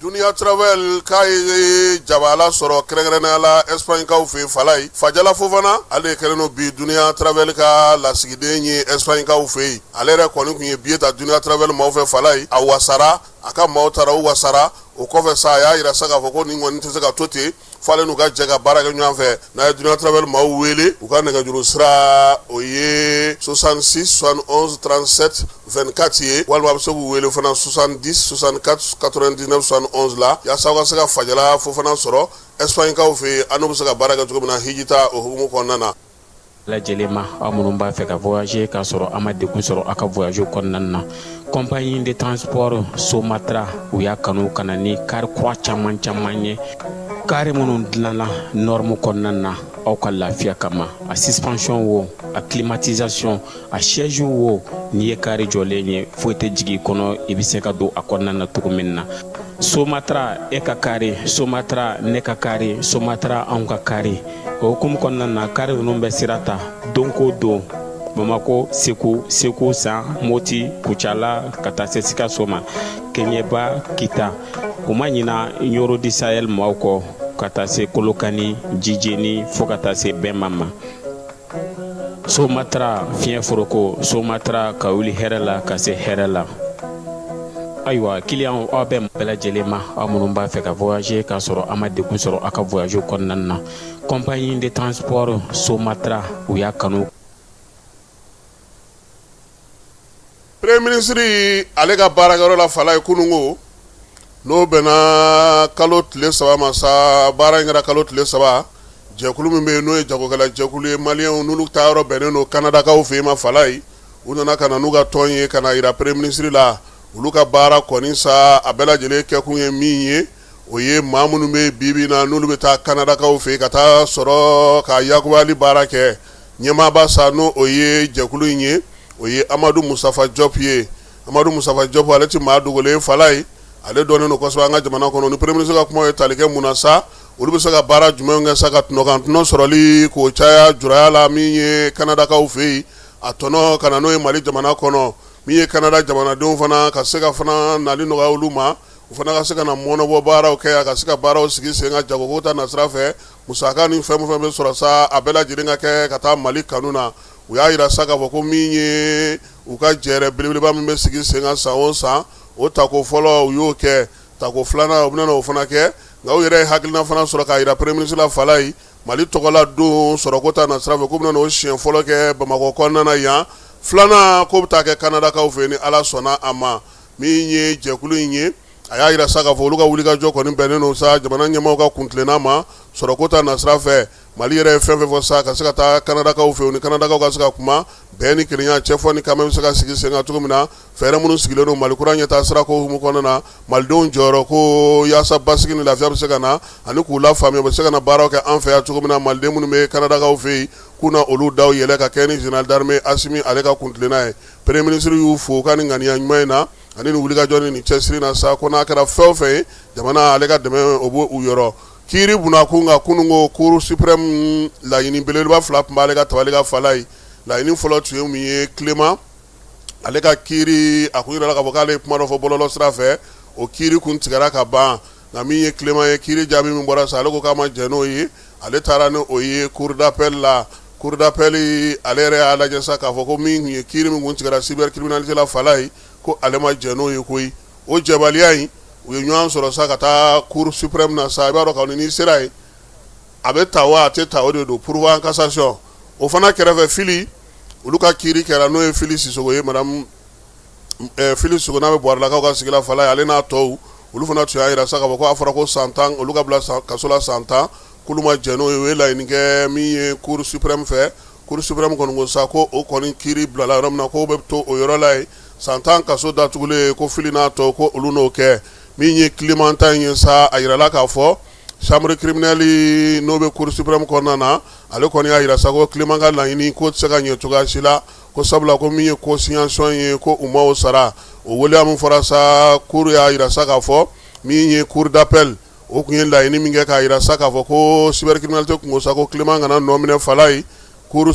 Dunia Travel k'a ye jabala sɔrɔ kɛrɛnkɛrɛnnenya la Espagne kaw fɛ Falaye Fajala Fofana ale de kɛlen don bi Dunia Travel ka lasigiden ye Espagne kaw fɛ yen ale yɛrɛ kɔni tun ye billet ta Dunia Travel maaw fɛ Falaye a wasara a ka maaw taara u wasara o kɔfɛ sa a y'a jira sa k'a fɔ ko nin kɔni tɛ se ka to ten falen n'u ka jɛ ka baara kɛ ɲɔgɔn fɛ n'a ye Dunia Travel maaw wele u ka nɛgɛjuru sira o ye 66 71 37 24 ye walima a bɛ se k'u wele fana 70 64 99 71 la yaasa aw ka se ka Fajala Fofana sɔrɔ Espagne kaw fɛ yen an n'u bɛ se ka baara kɛ cogo min na hijita o hukumu kɔnɔna na Lajɛlen aw minnu b'a fɛ ka voyager k'a sɔrɔ a ma degun sɔrɔ a ka voyage kɔnɔna na compagnie de transport Somatra u y'a kanu ka na ni kari kura caman ye kari minnu dilanna norme kɔnɔna na aw ka lafiya kama a suspension wo a climatisation a siège wo n'i ye kari jɔlen ye foyi tɛ jigin kɔnɔ i bɛ se ka don a kɔnɔna na cogo min na Somatra e ka kari Somatra ne ka kari Somatra anw ka kari o hukumu kɔnɔna na kari ninnu bɛ sira ta don ko don Bamako Segu San Moti Kucala ka taa se Sikaso ma Keɲeba Kita u ma ɲina Yoro di Sahel maaw kɔ ka taa se Kolokani Jijeni fo ka taa se Bɛnma ma Somatra fiɲɛ foroko Somatra ka wuli hɛrɛ la ka se hɛrɛ la ayiwa client aw bɛɛ lajɛlen ma aw minnu b'a fɛ ka voyager k'a sɔrɔ a ma degun sɔrɔ a ka voyage kɔnɔna na compagnie de transport Somatra u y'a kanu. Premier ministre ale ka baarakɛyɔrɔ la fala ye kunungo n'o bɛnna kalo tile 3 ma sa baara in kɛra kalo tile 3 jɛkulu min bɛ yen n'o ye jagokɛla jɛkulu ye maliyɛnw n'olu taa yɔrɔ bɛnnen don Kanadakaw fɛ yen ma fala ye u nana ka na n'u ka tɔn ye ka na yira premier ministre la olu ka baara kɔni sa a bɛɛ lajɛlen kɛkun ye min ye o ye maa minnu bɛ bibi na n'olu bɛ taa Kanadakaw fɛ yen ka taa sɔrɔ ka yakubali baara kɛ ɲɛmaaba sa n'o o ye jɛkulu in ye o ye Amadu Musafa Diop ye Amadu Musafa Diop ale ti maa dogolen fala ye ale dɔnnen don kosɛbɛ an ka jamana kɔnɔ ni premier ministre ka kuma ye tali kɛ mun na sa olu bɛ se ka baara jumɛnw kɛ sa ka tɔnɔ sɔrɔli k'o caya juraya la min ye Kanadakaw fɛ yen a tɔnɔ ka na n'o ye Mali jamana kɔnɔ min ye Kanada jamanadenw fana ka se ka fana nali nɔgɔya olu ma u fana ka se ka na mɔnɔbɔ baaraw kɛ a ka se ka baaraw sigi sen ka jagoko ta nasira fɛ musaka ni fɛn bɛ sɔrɔ sa a bɛɛ lajɛlen ka kɛ ka taa Mali kanu na u y'a yira sa k'a fɔ ko min ye u ka jɛrɛ belebeleba min bɛ sigi sen kan san o san o tako fɔlɔ u y'o kɛ tako filanan u bɛna o fana kɛ nka u yɛrɛ ye hakilina fana sɔrɔ k'a yira premier ministre la fala ye Mali tɔgɔla don sɔrɔko ta nasira fɛ k'u bɛna o siɲɛ fɔlɔ kɛ Bamakɔ kɔnɔna na yan filanan ko bɛ taa kɛ Kanadakaw fɛ ni Ala sɔnna a ma min ye jɛkulu in ye a y'a yira sa k'a fɔ olu ka wulikajɔ kɔni bɛnnen don sa jamana ɲɛmaaw ka kuntilenna ma sɔrɔko ta nasira fɛ Mali yɛrɛ ye fɛn fɛn fɔ sa ka se ka taa Kanadakaw fɛ ni Kanadakaw ka se ka kuma bɛn ni kelenya cɛfɔ ni kamɛ bɛ se ka sigi sen kan cogo min na fɛɛrɛ minnu sigilen don Mali kura ɲɛtaa sirako hukumu kɔnɔna na malidenw jɔyɔrɔ ko yaasa basigi ni lafiya bɛ se ka na ani k'u lafaamuya u bɛ se ka na baaraw kɛ an fɛ yan cogo min na maliden minnu bɛ Kanadakaw fɛ yen k'u na olu daw yɛlɛ ka kɛ ni général d'armée Asimi ale ka kuntilenna ye premier ministre y'u fo ka ni ŋaniya ɲuman in na ani ni wulikajɔ ni cɛsiri na sa ko n'a kɛra fɛn o fɛn ye jamana ale ka dɛmɛ o b'o u yɔrɔ kiiri bunakun ka kunungo cour suprême laɲini belebeleba fila tun b'ale ka tabali ka fala ye laɲini fɔlɔ tun ye mun ye Clément ale ka kiiri a kun yirala k'a fɔ k'ale ye kuma dɔ fɔ bɔlɔlɔ sira fɛ o kiiri kun tigɛra ka ban nka min ye Clément ye kiiri jaabi min bɔra sa ale ko k'a ma jɛn n'o ye ale taara ni o ye cour d'appel la cour d'appel ale yɛrɛ y'a lajɛ sa k'a fɔ ko min kun ye kiiri min kun tigɛra cybercriminalité la fala ye ko ale ma jɛn n'o ye koyi o jɛbaliya in u ye ɲɔgɔn sɔrɔ sa ka taa cour suprême na sa i b'a dɔn k'a ni sera ye a bɛ ta wa a tɛ ta o de don pourvoi en cassation o fana kɛrɛfɛ Fili olu ka kiiri kɛra n'o ye Fili Sisogo ye madame Fili Sisogo n'a bɛ Buwarelakaw ka sigi la fala ye ale n'a tɔw olu fana tun y'a yira sa k'a fɔ ko a fɔra ko san 10 olu ka bila kaso la san 10 k'olu ma jɛn n'o ye o ye laɲini kɛ min ye cour suprême fɛ cour suprême kɔni ko sa ko o kɔni kiiri bilala yɔrɔ min na k'o bɛ to o yɔrɔ la ye san 10 kaso datugulen ko Fili n'a tɔw ko olu n'o kɛ min ye Clément ta in ye sa a yirala k'a fɔ chambre criminelle n'o bɛ cour suprême kɔnɔna na ale kɔni y'a yira sa ko Clément ka laɲini ko tɛ se ka ɲɛ cogoya si la ko sabula ko min ye consignation ye ko u ma o sara o waleya min fɔra sa cour y'a yira sa k'a fɔ min ye cour d'appel o kun ye laɲini min kɛ k'a yira sa k'a fɔ ko cybercriminalité kun ko sa ko Clément kana nɔ minɛ fala ye cour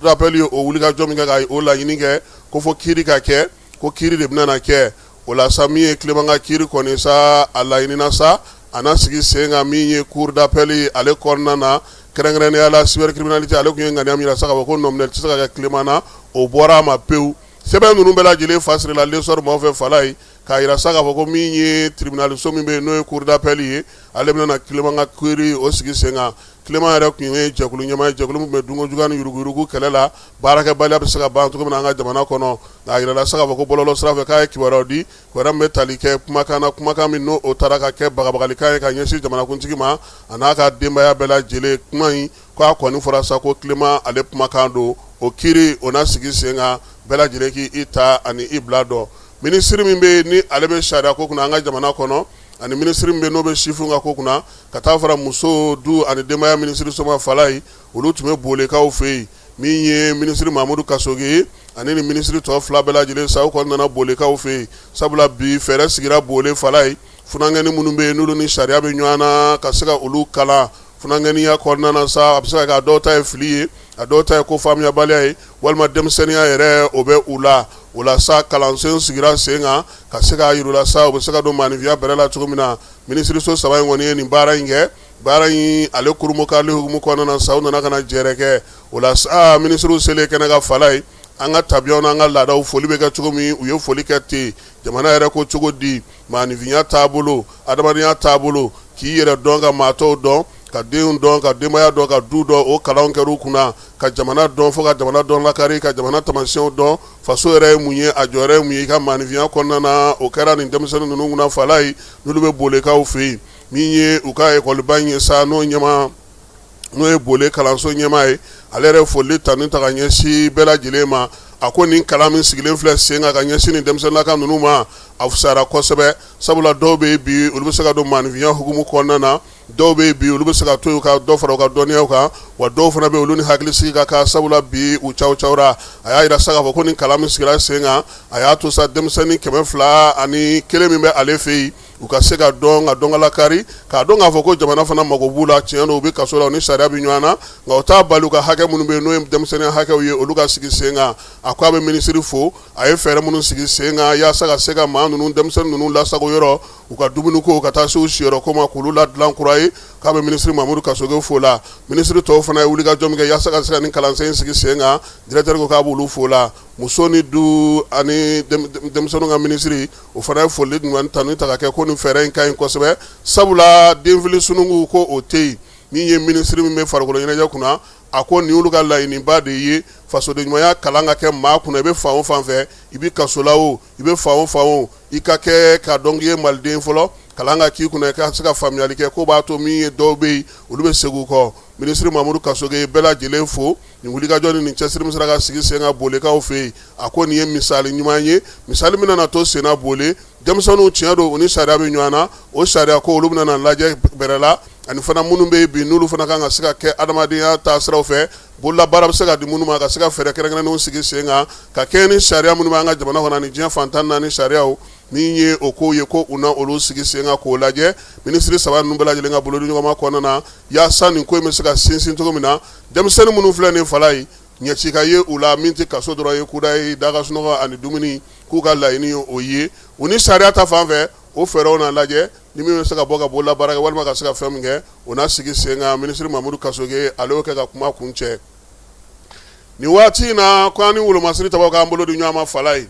d'appel ye o wulikajɔ min kɛ ka o laɲini kɛ ko fɔ kiiri ka kɛ ko kiiri de bɛna na kɛ o la sa min ye Clément ka kiiri kɔni sa a laɲinina sa a na sigi sen kan min ye cour d'appel ale kɔnɔna na kɛrɛnkɛrɛnnenya la cybercriminalité ale kun ye ŋaniya min yira sa k'a fɔ ko nɔminɛli tɛ se ka kɛ Clément na o bɔra a ma pewu sɛbɛn ninnu bɛɛ lajɛlen fasirila lesɔr maaw fɛ fala ye k'a yira sa k'a fɔ ko min ye tribunal so min bɛ yen n'o ye cour d'appel ye ale bɛna na Clément ka kiiri o sigi sen kan Clément yɛrɛ kun ye jɛkulu ɲɛmaa ye jɛkulu min bɛ dungo juguya ni yuruguyurugu kɛlɛ la baarakɛbaliya bɛ se ka ban cogo min na an ka jamana kɔnɔ a yirala sa k'a fɔ ko bɔlɔlɔ sira fɛ k'a ye kibaruyaw di kibaruya min bɛ tali kɛ kumakan min n'o taara ka kɛ bagabagalikan ye ka ɲɛsin jamanakuntigi ma a n'a ka denbaya bɛɛ lajɛlen kuma in k'a kɔni fɔra sa ko Clément ale kumakan don o kiiri o n'a sigi sen kan bɛɛ lajɛlen k'i ta ani i bila dɔn minisiri min bɛ ni ale bɛ sariya ko kunna an ka jamana kɔnɔ ani minisiri min bɛ n'o bɛ sifinw ka ko kunna ka taa fara muso du ani denbaya minisiri Soma Falayi olu tun bɛ bolikaw fɛ yen min ye minisiri Mamudu Kasoge ye ani ni minisiri tɔ fila bɛɛ lajɛlen sa u kɔni nana bolikaw fɛ yen sabula bi fɛɛrɛ sigira Bole Falayi funangɛni minnu bɛ yen n'olu ni sariya bɛ ɲɔgɔn na ka se ka olu kalan funangɛniya kɔnɔna na sa a bɛ se ka kɛ a dɔw ta ye fili ye a dɔw ta ye ko faamuyabaliya ye walima denmisɛnniya yɛrɛ o bɛ u la o la sa kalansen sigira sen kan ka se ka yirula sa u bɛ se ka don maanifinya bɛrɛ la cogo min na minisiriso saba in kɔni ye nin baara in kɛ baara in ale kurumukali hukumu kɔnɔna na sa u nana ka na jɛrɛ kɛ o la sa minisiriw selen kɛnɛ ka Falayi an ka tabiyaw n'an ka laadaw foli bɛ kɛ cogo min u ye foli kɛ ten jamana yɛrɛ ko cogo di maanifinya taabolo adamadenya taabolo k'i yɛrɛ dɔn ka maatɔw dɔn ka denw dɔn ka denbaya dɔn ka du dɔn o kalanw kɛr'u kunna ka jamana dɔn fo ka jamana dɔn lakari ka jamana taamasiyɛnw dɔn faso yɛrɛ ye mun ye a jɔyɔrɔ ye mun ye i ka maanifinya kɔnɔna na o kɛra nin denmisɛnnin ninnu kunna Falayi n'olu bɛ bolekaw fɛ yen min ye u ka ekɔliba in ye sa n'o ye Bole kalanso ɲɛmaa ye ale yɛrɛ foli tani ta ka ɲɛsin bɛɛ lajɛlen ma a ko nin kalan min sigilen filɛ sen kan ka ɲɛsin nin denmisɛnninlaka ninnu ma a fusara kosɛbɛ sabula dɔw bɛ yen bi olu bɛ se ka don maanifinya hukumu kɔnɔna na dɔw bɛ yen bi olu bɛ se ka to yen ka dɔ fara u ka dɔnniyaw kan wa dɔw fana bɛ yen olu ni hakilisigi ka kan sabula bi u cawra a y'a yira sa k'a fɔ ko nin kalan min sigira sen kan a y'a to sa denmisɛnnin 200 ani 1 min bɛ ale fɛ yen u ka se ka dɔn ka lakari k'a dɔn k'a fɔ ko jamana fana mago b'u la tiɲɛ don u bɛ kaso la u ni sariya bɛ ɲɔgɔn na nka u t'a bali u ka hakɛ minnu bɛ yen n'o ye denmisɛnninya hakɛw ye olu ka sigi sen kan a ko a bɛ minisiri fo a ye fɛɛrɛ minnu sigi sen kan yaasa ka se ka maa ninnu denmisɛnnin ninnu lasago yɔrɔ u ka dumuni ko ka taa se u siyɔrɔ ko ma k'olu ladilan kura ye k'a bɛ minisiri Mamudu Kasoge fo la minisiri tɔw fana ye wulikajɔ min kɛ yaasa ka se ka nin kalansen in sigi sen kan directeur ko k'a b'olu fo la muso ni du ani denmisɛnninw ka minisiri o fana ye foli ɲuman tanu ta ka kɛ ko nin fɛɛrɛ in ka ɲi kosɛbɛ sabula denfili sunuŋu ko o tɛ yen min ye minisiri min bɛ farikolo ɲɛnajɛ kunna a ko nin y'olu ka laɲiniba de ye fasodenɲumanya kalan ka kɛ maa kunna i bɛ fan o fan fɛ i bɛ kaso la o i bɛ fan o fan o i ka kɛ k'a dɔn k'i ye maliden fɔlɔ kalan ka k'i kunna i ka se ka faamuyali kɛ ko b'a to min ye dɔw bɛ yen olu bɛ segin u kɔ minisiri Mamudu Kasoge bɛɛ lajɛlen fo nin wulikajɔ ni nin cɛsiri min sera ka sigi sen kan bolekaw fɛ yen a ko nin ye misali ɲuman ye misali min nana to senna Bole denmisɛnninw tiɲɛ don u ni sariya bɛ ɲɔgɔn na o sariya ko olu bɛna lajɛ bɛrɛ la ani fana minnu bɛ yen bi n'olu fana kan ka se ka kɛ adamadenya taasiraw fɛ bolola baara bɛ se ka di minnu ma ka se ka fɛɛrɛ kɛrɛnkɛrɛnnenw sigi sen kan ka kɛ ni sariya minnu b'an ka jamana kɔnɔ ani diɲɛ fan 14 sariyaw min ye o ko ye ko u na olu sigi sen kan k'o lajɛ minisiri saba ninnu bɛɛ lajɛlen ka bolo di ɲɔgɔn ma kɔnɔna na yaasa nin ko in bɛ se ka sinsin cogo min na denmisɛnnin minnu filɛ nin Falayi ɲɛci ka ye u la min tɛ kaso dɔrɔn ye kuda ye daga sunɔgɔ ani dumuni k'u ka laɲini ye o ye u ni sariya ta fan fɛ o fɛɛrɛw na lajɛ ni min bɛ se ka bɔ ka bolola baara kɛ walima ka se ka fɛn min kɛ o n'a sigi sen kan minisiri Mamudu Kasoge ale y'o kɛ ka kuma kun cɛ nin waati in na ko an ni wolomasiri tabaw k'an bolo di ɲɔgɔn ma Falayi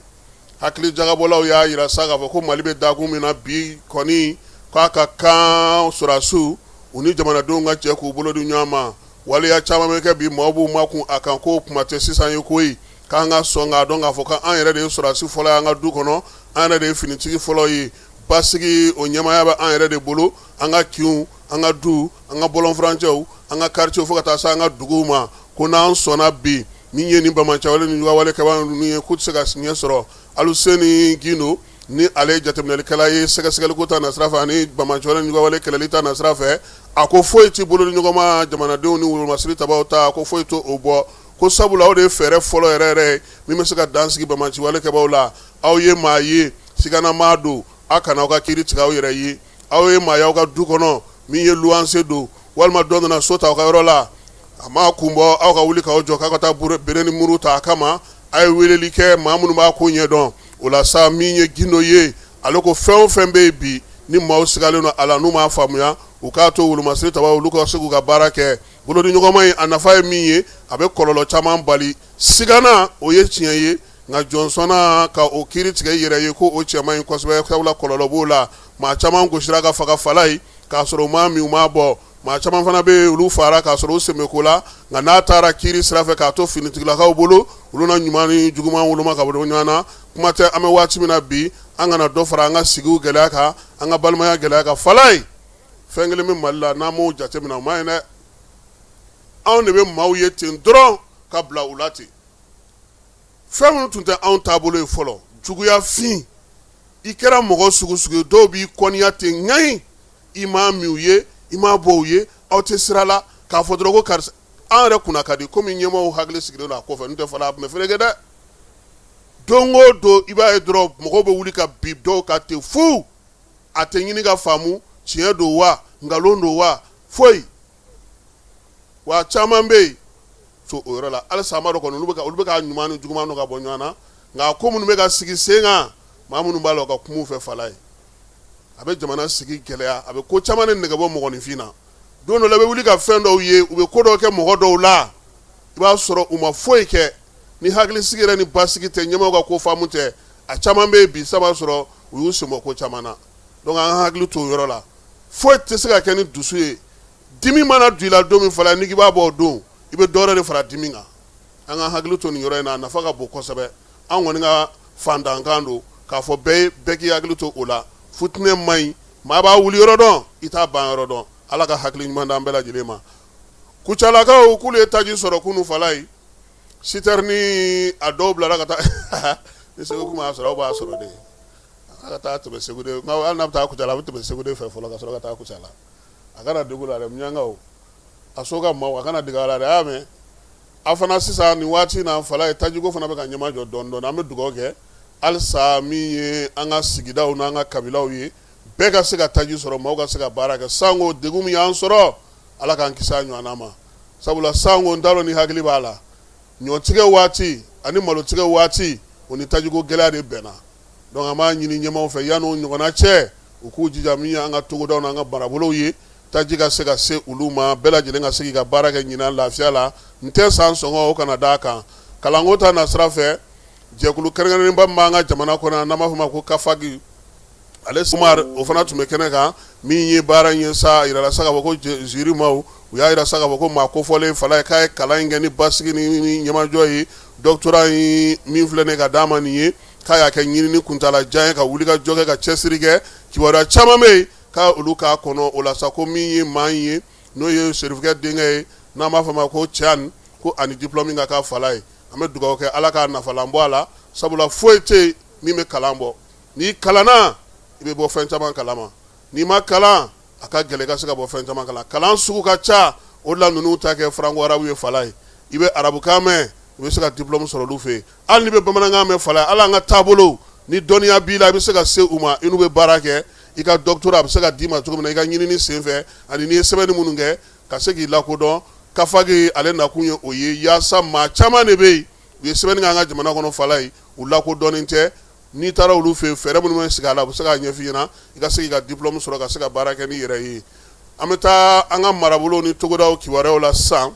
hakili jagabɔlaw y'a yira sa k'a fɔ ko Mali bɛ dakun min na bi kɔni k'a ka kan sɔrɔdasiw u ni jamanadenw ka jɛ k'u bolo di ɲɔgɔn ma waleya caman bɛ kɛ bi maaw b'u makun a kan ko kuma tɛ sisan ye koyi k'an ka sɔn k'a dɔn k'a fɔ k'an yɛrɛ de ye sɔrɔdasi fɔlɔ ye an ka du kɔnɔ an yɛrɛ de ye finitigi fɔlɔ ye basigi o ɲɛmaya bɛ an yɛrɛ de bolo an ka kinw an ka du an ka bɔlɔnfurancɛw an ka quartier fo ka taa se an ka duguw ma ko n'an sɔnna bi min ye nin bamacɛwale ni juguwale kɛbaa ninnu ye k'u tɛ se ka ɲɛ sɔrɔ Aluseni Gindo ni ale jateminɛlikɛla ye sɛgɛsɛgɛliko ta nasira fɛ ani bamacɛwale ni juguwale kɛlɛli ta nasira fɛ a ko foyi t'i bolo ni ɲɔgɔn ma jamanadenw ni wolomasiri tabaw ta a ko foyi t'o bɔ ko sabula o de ye fɛɛrɛ fɔlɔ yɛrɛ yɛrɛ min bɛ se ka dan sigi bamacɛwale kɛbaw la aw ye maa ye sigana maa don aw kana aw ka kiiri tigɛ aw yɛrɛ ye aw ye maa ye aw ka du kɔnɔ min ye luwanse don walima dɔ nana so ta aw ka yɔrɔ la a ma kun bɔ aw ka wuli k'aw jɔ k'aw ka taa bere ni muru ta a kama a ye weleli kɛ maa minnu b'a ko ɲɛdɔn o la sa min ye Gindo ye ale ko fɛn o fɛn bɛ yen bi ni maaw sigalen don a la n'u m'a faamuya u k'a to wolomasiri tabaw olu ka se k'u ka baara kɛ bolodiɲɔgɔnma in a nafa ye min ye a bɛ kɔlɔlɔ caman bali sigana o ye tiɲɛ ye nka jɔnsɔnna ka o kiiri tigɛ i yɛrɛ ye ko o cɛman in kosɛbɛ sabula kɔlɔlɔ b'o la maa caman gosira ka faga Falayi k'a sɔrɔ u m'a min u m'a bɔ maa caman fana bɛ olu fara k'a sɔrɔ u sɛmɛko la nka n'a taara kiiri sira fɛ k'a to finitigilakaw bolo olu na ɲuman ni juguman woloma ka bɔ ɲɔgɔn na kuma tɛ an bɛ waati min na bi an kana dɔ fara an ka sigiw gɛlɛya kan an ka balimaya gɛlɛya kan falaye fɛn kelen bɛ Mali la n'an m'o jateminɛ o ma ɲi dɛ anw de bɛ maaw ye ten dɔrɔn ka bila u la ten fɛn minnu tun tɛ anw taabolo ye fɔlɔ juguya fin i kɛra mɔgɔ sugu sugu dɔw b'i kɔniya ten ŋayi i m'a min u ye i m'a bɔ u ye aw tɛ sira la k'a fɔ dɔrɔn ko karisa an yɛrɛ kunna ka di komi ɲɛmaaw hakili sigilen don a kɔfɛ n'u tɛ fɔla a tun bɛ fereke dɛ don o don i b'a ye dɔrɔn mɔgɔw bɛ wuli ka bin dɔw ka ten fu a tɛ ɲini ka faamu tiɲɛ don wa nkalon don wa foyi wa caman bɛ yen so o yɔrɔ la halisa an b'a dɔn kɔni olu bɛ ka ɲuman ni juguman ka bɔ ɲɔgɔn na nka ko minnu bɛ ka sigi sen kan maa minnu b'a la u ka kuma u fɛ fala ye a bɛ jamana sigi gɛlɛya a bɛ ko caman de nɛgɛ bɔ mɔgɔninfin na don dɔ la i bɛ wuli ka fɛn dɔw ye u bɛ ko dɔw kɛ mɔgɔ dɔw la i b'a sɔrɔ u ma foyi kɛ ni hakilisigi yɛrɛ ni basigi tɛ ɲɛmaaw ka ko faamu tɛ a caman bɛ yen bi sabu sɔrɔ u y'u senbɔ ko caman na donc an hakili to o yɔrɔ la foyi tɛ se ka kɛ ni dusu ye dimi mana don i la don min fala n'i b'a bɔ o don i bɛ dɔ wɛrɛ de fara dimi kan an ka hakili to nin yɔrɔ in na a nafa ka bon kosɛbɛ an kɔni ka fandankan don k'a fɔ bɛɛ k'i hakili to o la futinɛ man ɲi maa b'a wuli yɔrɔ dɔn i t'a ban yɔrɔ dɔn ala ka hakili ɲuman d'an bɛɛ lajɛlen ma kucalakaw k'olu ye taji sɔrɔ kunu fala ye sitɛrini a dɔw bilara ka taa ni segu kuma y'a sɔrɔ aw b'a sɔrɔ de a ka taa tɛmɛ segu de nka hali n'a bɛ taa kucala a bɛ tɛmɛ segu de fɛ fɔlɔ ka sɔrɔ ka taa kucala a kana degu la dɛ miyankaw a so ka maaw a kana dege a la dɛ a y'a mɛn a fana sisan nin waati in na fala ye tajiko fana bɛ ka ɲɛma jɔ dɔɔni dɔɔni an bɛ dugawu kɛ halisa min ye an ka sigidaw n'an ka kabilaw ye bɛɛ ka se ka taji sɔrɔ maaw ka se ka baara kɛ sango degun min y'an sɔrɔ ala k'an kisi a ɲɔgɔnna ma sabula sango n t'a dɔn ni hakili b'a la ɲɔtigɛ waati ani malotigɛ waati o ni tajiko gɛlɛya de bɛnna donc an b'a ɲini ɲɛmaaw fɛ yan'o ɲɔgɔnna cɛ u k'u jija min ye an ka togodaw n'an ka marabolow ye taji ka se ka se olu ma bɛɛ lajɛlen ka se k'i ka baara kɛ ɲinan lafiya la n tɛ san sɔngɔ o kana d'a kan kalanko ta nasira fɛ jɛkulu kɛrɛnkɛrɛnnenba min b'an ka jamana kɔnɔ n'an b'a fɔ ma ko kafagi ale Sumar o fana tun bɛ kɛnɛ kan min ye baara in ye sa yirala sa ka fɔ ko ziri maaw u y'a yira sa ka fɔ ko maa kofɔlen fala ye k'a ye kalan in kɛ ni basigi ni ɲɛmajɔ ye doctorat in min filɛ nin ka d'a ma nin ye k'a y'a kɛ ɲinini kuntala jan ye ka wuli ka jɔ kɛ ka cɛsiri kɛ kibaruya caman bɛ yen k'a olu k'a kɔnɔ o la sa ko min ye maa in ye n'o ye serifukɛ denkɛ ye n'an b'a fɔ ma ko Tiɲani ko ani diplôme min ka k'a fala ye an bɛ dugawu kɛ ala k'a nafalan bɔ a la sabula foyi tɛ yen min bɛ kalan bɔ n'i kalanna i bɛ bɔ fɛn caman kalama n'i ma kalan a ka gɛlɛn ka se ka bɔ fɛn caman kalan kalan sugu ka ca o de la ninnu ta kɛ faranko arabu ye fala ye i bɛ arabukan mɛn i bɛ se ka diplôme sɔrɔ olu fɛ yen hali n'i bɛ bamanankan mɛn fala ye hali an ka taabolo ni dɔnniya b'i la i bɛ se ka se u ma i n'u bɛ baara kɛ i ka doctorat a bɛ se ka d'i ma cogo min na i ka ɲinini sen fɛ ani n'i ye sɛbɛnni minnu kɛ ka se k'i lakodɔn kafagi ale nakun ye o ye yaasa maa caman de bɛ yen u ye sɛbɛnni kɛ an ka jamana kɔnɔ fala ye u lakodɔnnen tɛ n'i taara olu fɛ yen fɛɛrɛ minnu bɛ sigi a la u bɛ se k'a ɲɛf'i ɲɛna i ka se k'i ka diplôme sɔrɔ ka se ka baara kɛ n'i yɛrɛ ye an bɛ taa an ka marabolow ni togodaw kibaruyaw la sisan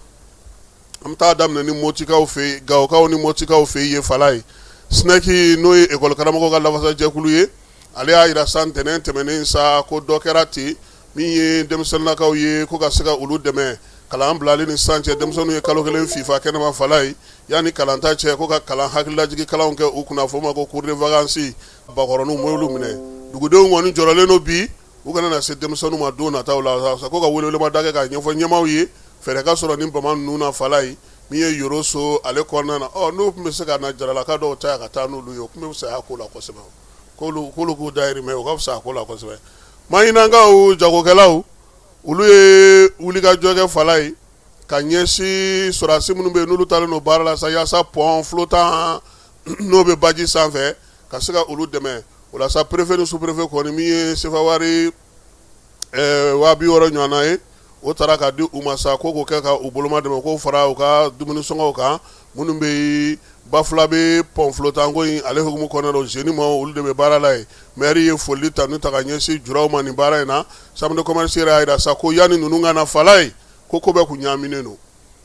an bɛ taa daminɛ ni motikaw fɛ yen gawokaw ni motikaw fɛ yen ye fala ye sinɛki n'o ye ekɔli karamɔgɔ ka lafasajɛkulu ye ale y'a jira san ntɛnɛn tɛmɛnen sa ko dɔ kɛra ten min ye denmisɛnninnakaw ye ko ka se ka olu dɛmɛ kalan bilali ni san cɛ denmisɛnninw ye kalo kelen fifa kɛnɛma fala ye yanni kalan ta cɛ ko ka kalan hakililajigi kalanw kɛ u kunna fɔ ma ko cours de vacances bakɔrɔninw m'olu minɛ dugudenw kɔni jɔrɔlen don bi u kana na se denmisɛnninw ma don nataw la ko ka welewelemada kɛ ka ɲɛfɔ ɲɛmaaw ye fɛɛrɛ ka sɔrɔ ni bama ninnu na fala ye min ye yoroso ale kɔnɔna na n'u tun bɛ se ka na jaralaka dɔw ta ka taa n'olu ye o tun bɛ fisaya ko la kosɛbɛ k'olu k'u dayirimɛ o ka fisaya ko la kosɛbɛ maɲinankaw jagokɛlaw olu ye wulikajɔ kɛ fala ye ka ɲɛsin sɔrɔdasi minnu bɛ yen n'olu talen don baara la sa yaasa pont flottant n'o bɛ baji sanfɛ ka se ka olu dɛmɛ o la sa préfet ni sous-préfet kɔni min ye sefawari 60 ɲɔgɔnna ye o taara ka di u ma sa ko k'o kɛ ka u boloma dɛmɛ k'o fara u ka dumuni sɔngɔw kan minnu bɛ bafula bɛ pont flottant ko in ale hukumu kɔnɔna na jeunes ma olu de bɛ baara la ye maire ye foli ta n'u ta ka ɲɛsin juraw ma nin baara in na chambre de commerce yɛrɛ y'a jira sa ko yanni ninnu ka na fala ye ko bɛɛ kun ɲaaminen don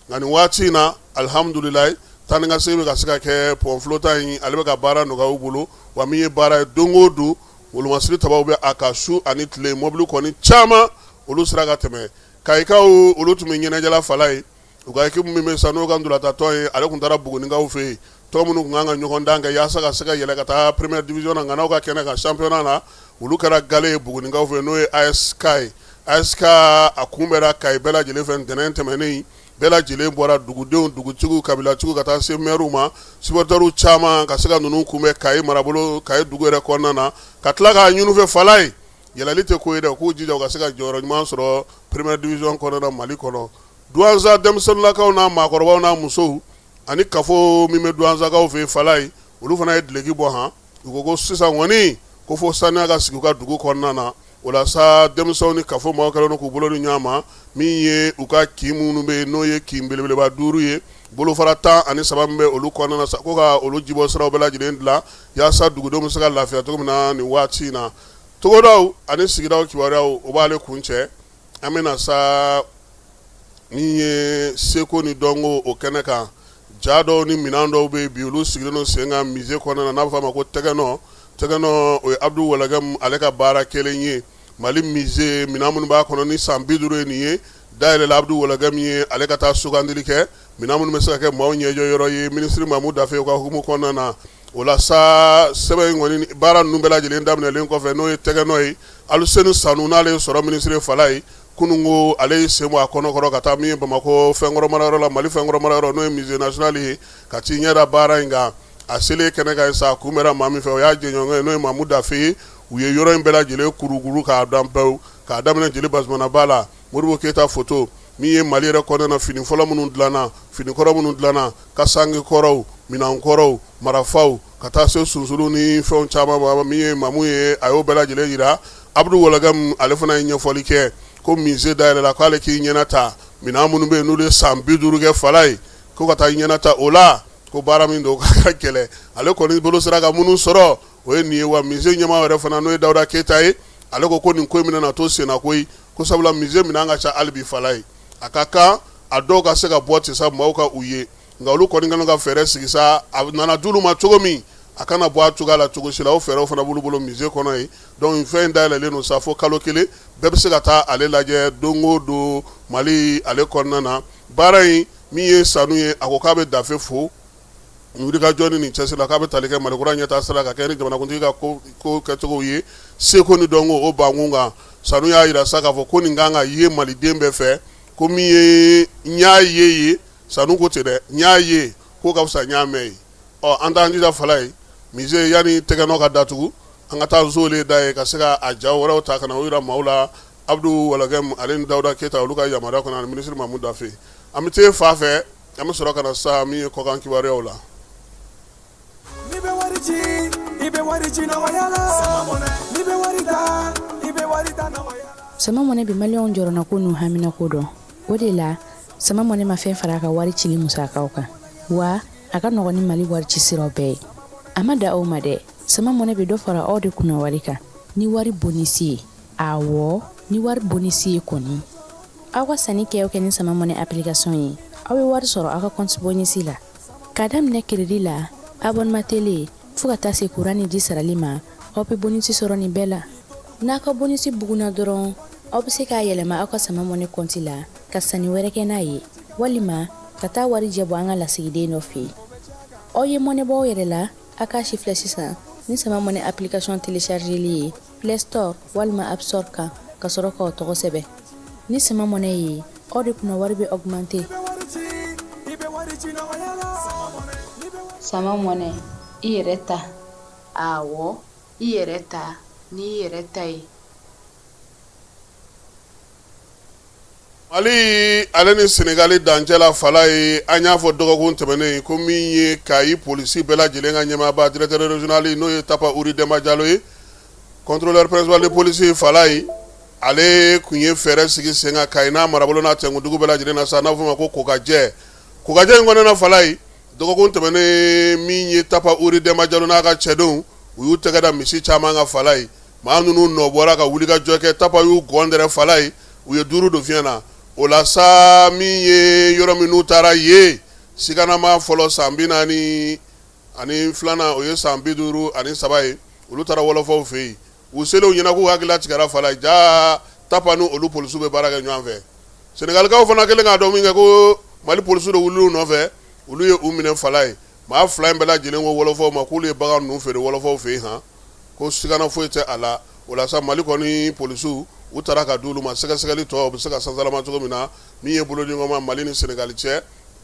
nka nin waati in na alihamudulilayi taa ni ka segin bɛ ka se ka kɛ pont flottant in ale bɛ ka baara nɔgɔya u bolo wa min ye baara ye don o don wolomasiri tabaw bɛ a ka su ani tile mobili kɔni caman olu sera ka tɛmɛ kaikaw olu tun bɛ ɲɛnajɛla fala ye u ka équipe min bɛ san n'o ka ndolatatɔ ye ale tun taara Bugunikaw fɛ yen tɔ minnu tun kan ka ɲɔgɔn dan kɛ yaasa ka se ka yɛlɛ ka taa première division na ŋanaw ka kɛnɛ kan championnat na olu kɛra gale ye Bugunikaw fɛ n'o ye ASK ye ASK a kunbɛra Kayi bɛɛ lajɛlen fɛ ntɛnɛn tɛmɛnen bɛɛ lajɛlen bɔra dugudenw dugutigiw kabilatigiw ka taa se maire ma supporters caman ka se ka ninnu kunbɛn Kayi marabolo Kayi dugu yɛrɛ kɔnɔna na ka tila k'a ɲini u fɛ fala ye yɛlɛli tɛ ko ye dɛ k'u jija u ka se ka jɔyɔrɔ ɲuman sɔrɔ première division kɔnɔna na Mali kɔnɔ Douanza denmisɛnnilakaw n'a maakɔrɔbaw n'a musow ani kafo min bɛ Douanzakaw fɛ fala ye olu fana ye dileki bɔ han u ko sisan kɔni ko fo saniya ka sigi u ka dugu kɔnɔna na o la sa denmisɛnw ni kafo maaw kɛlen k'u bolo ni ɲɔgɔn ma min ye u ka kin minnu bɛ yen n'o ye kin belebeleba 5 ye bolofara 13 min bɛ olu kɔnɔna na sa ko ka olu jibɔ siraw bɛɛ lajɛlen dilan yaasa dugudenw bɛ se ka lafiya cogo min na nin waati in na togodaw ani sigidaw kibaruyaw o b'ale kun cɛ an bɛna sa min ye seko ni dɔnko o kɛnɛ kan ja dɔw ni minan dɔw bɛ bi olu sigilen don sen kan musée kɔnɔna na n'a bɛ fɔ a ma ko tɛgɛnɔ o ye Abdu Walagam ale ka baara kelen ye Mali musée minan minnu b'a kɔnɔ ni san 50 ye nin ye dayɛlɛla Abdu Walagam ye ale ka taa sugandili kɛ minan minnu bɛ se ka kɛ maaw ɲɛjɔ yɔrɔ ye ministre Mamu Dafe u ka hukumu kɔnɔna na o la sa sɛbɛn in kɔni baara ninnu bɛɛ lajɛlen daminɛlen kɔfɛ n'o ye tɛgɛnɔ ye Aluseni Sanu n'ale ye sɔrɔ ministre fala ye kunungo ale ye sen bɔ a kɔnɔkɔrɔ ka taa min ye Bamako fɛnkɔrɔ marayɔrɔ la Mali fɛnkɔrɔ marayɔrɔ n'o ye musée national ye ka t'i ɲɛda baara in kan a selen kɛnɛ kan sa kunbɛra maa min fɛ o y'a jɛɲɔgɔn ye n'o ye Mamu Dafe ye u ye yɔrɔ in bɛɛ lajɛlen kurukuru k'a dan pewu k'a daminɛ Jeli Bazumana ba la Modibo Keyita photo min ye Mali yɛrɛ kɔnɔna na fini fɔlɔ minnu dilanna fini kɔrɔ minnu dilanna kasange kɔrɔw minan kɔrɔw marafaw ka taa se sunsuru ni fɛnw caman ma min ye Mamu ye a y'o bɛɛ lajɛlen yira Abdu Walagam ale fana ye ɲɛfɔli kɛ ko musée dayɛlɛla k'ale k'i ɲɛna ta minan minnu bɛ yen n'olu ye san 50 kɛ fala ye ko ka taa ɲɛna ta o la ko baara min don ka kɛlɛ ale kɔni bolo sera ka minnu sɔrɔ o ye nin ye wa musée ɲɛmaa yɛrɛ fana n'o ye Dawuda Keyita ye ale ko nin ko in bɛna na to senna koyi ko sabula musée minan ka ca hali bi fala ye a ka kan a dɔw ka se ka bɔ ten sa maaw ka u ye nka olu kɔni kan ka fɛɛrɛ sigi sa a nana d'olu ma cogo min a kana bɔ a cogoya la cogo si la o fɛɛrɛw fana b'olu bolo musée kɔnɔ ye donc fɛn in dayɛlɛlen don sa fo kalo kelen bɛɛ bɛ se ka taa ale lajɛ don o don Mali ale kɔnɔna na baara in min ye Sanu ye a ko k'a bɛ Dafe fo wulikajɔ ni nin cɛsiri la k'a bɛ tali kɛ Mali kura ɲɛtaa sira ka kɛ ni jamanakuntigi ka ko kɛcogow ye seko ni dɔnko o bankun kan Sanu y'a jira sa k'a fɔ ko nin kan ka ye maliden bɛɛ fɛ ko min ye n y'a ye Sanu ko ten dɛ n y'a ye ko ka fisa n y'a mɛn ye an t'an jija fala ye musée yanni tɛgɛnɔ ka datugu an ka taa zole da ye ka se ka a jaw wɛrɛw ta ka na o jira maaw la Abdu Walagam ale ni Dawuda Keyita olu ka yamaruya kɔnɔ ani ministre Mamu Dafe an bɛ te fa fɛ an bɛ sɔrɔ ka na sa min ye kɔkan kibaruyaw la sama mɔnɛ bi maliyɛnw jɔrɔna ko n'u hamina ko dɔn o de la sama mɔnɛ ma fɛn fara a ka wari cili musakaw kan wa a ka nɔgɔn ni Mali wari ci siraw bɛɛ ye a ma da aw ma dɛ sama mɔnɛ bɛ dɔ fara aw de kunna wari kan ni wari bonisi ye awɔ ni wari bonisi ye kɔni aw ka sanni kɛ ni sama mɔnɛ application ye aw bɛ wari sɔrɔ aw ka compte bonisi la k'a daminɛ crédit la abonnement télé fo ka taa se courant ni ji sarali ma aw bɛ bonisi sɔrɔ nin bɛɛ la n'a ka bonisi buguna dɔrɔn aw bɛ se k'a yɛlɛma aw ka sama mɔnɛ compte la ka sanni wɛrɛ kɛ n'a ye walima ka taa wari jɛbɔ an ka lasigiden dɔ fɛ yen aw ye mɔnɛ bɔ aw yɛrɛ la a k'a si filɛ sisan ni sama mɔnɛ application téléchargeli ye Play Store walima App Store kan ka sɔrɔ k'aw tɔgɔ sɛbɛn ni sama mɔnɛ ye aw de kunna wari bɛ augmenter sama mɔnɛ i yɛrɛ ta awɔ i yɛrɛ ta ni i yɛrɛ ta ye Mali ale ni Senegali dancɛla fala ye an y'a fɔ dɔgɔkun tɛmɛnen ko min ye Kayi polisi bɛɛ lajɛlen ka ɲɛmaaba directeur régional n'o ye Tapa Uri Demba Diallo ye contrôleur principal de police fala ye ale kun ye fɛɛrɛ sigi sen kan Kayi n'a marabolo n'a tɛnkudugu bɛɛ lajɛlen na sa n'a fɔ ma ko kokajɛ in kɔnɔna fala ye dɔgɔkun tɛmɛnen min ye Tapa Uri Demba Diallo n'a ka cɛdenw u y'u tɛgɛ da misi caman ka fala ye maa ninnu nɔbɔra ka wulikajɔ kɛ Tapa y'u gɔndɛrɛ fala ye u ye 5 don fiɲɛ na o la sa min ye yɔrɔ minnu taara ye siganama fɔlɔ san 40 ani filanan o ye san 53 ye olu taara wɔlɔfɔw fɛ yen u selen u ɲɛna k'u hakili tigɛra fala ja Tapa ni olu polisiw bɛ baara kɛ ɲɔgɔn fɛ Senegal kaw fana kelen ka dɔn min kɛ ko Mali polisiw de wulila u nɔfɛ olu ye u minɛ fala ye maa fila in bɛɛ lajɛlen ko wɔlɔfɔw ma k'olu ye bagan ninnu feere wɔlɔfɔw fɛ yen han ko sigana foyi tɛ a la o la sa Mali kɔni polisiw u taara ka di olu ma sɛgɛsɛgɛli tɔ u bɛ se ka sansalama cogo min na min ye bolodiŋɔma Mali ni Senegal cɛ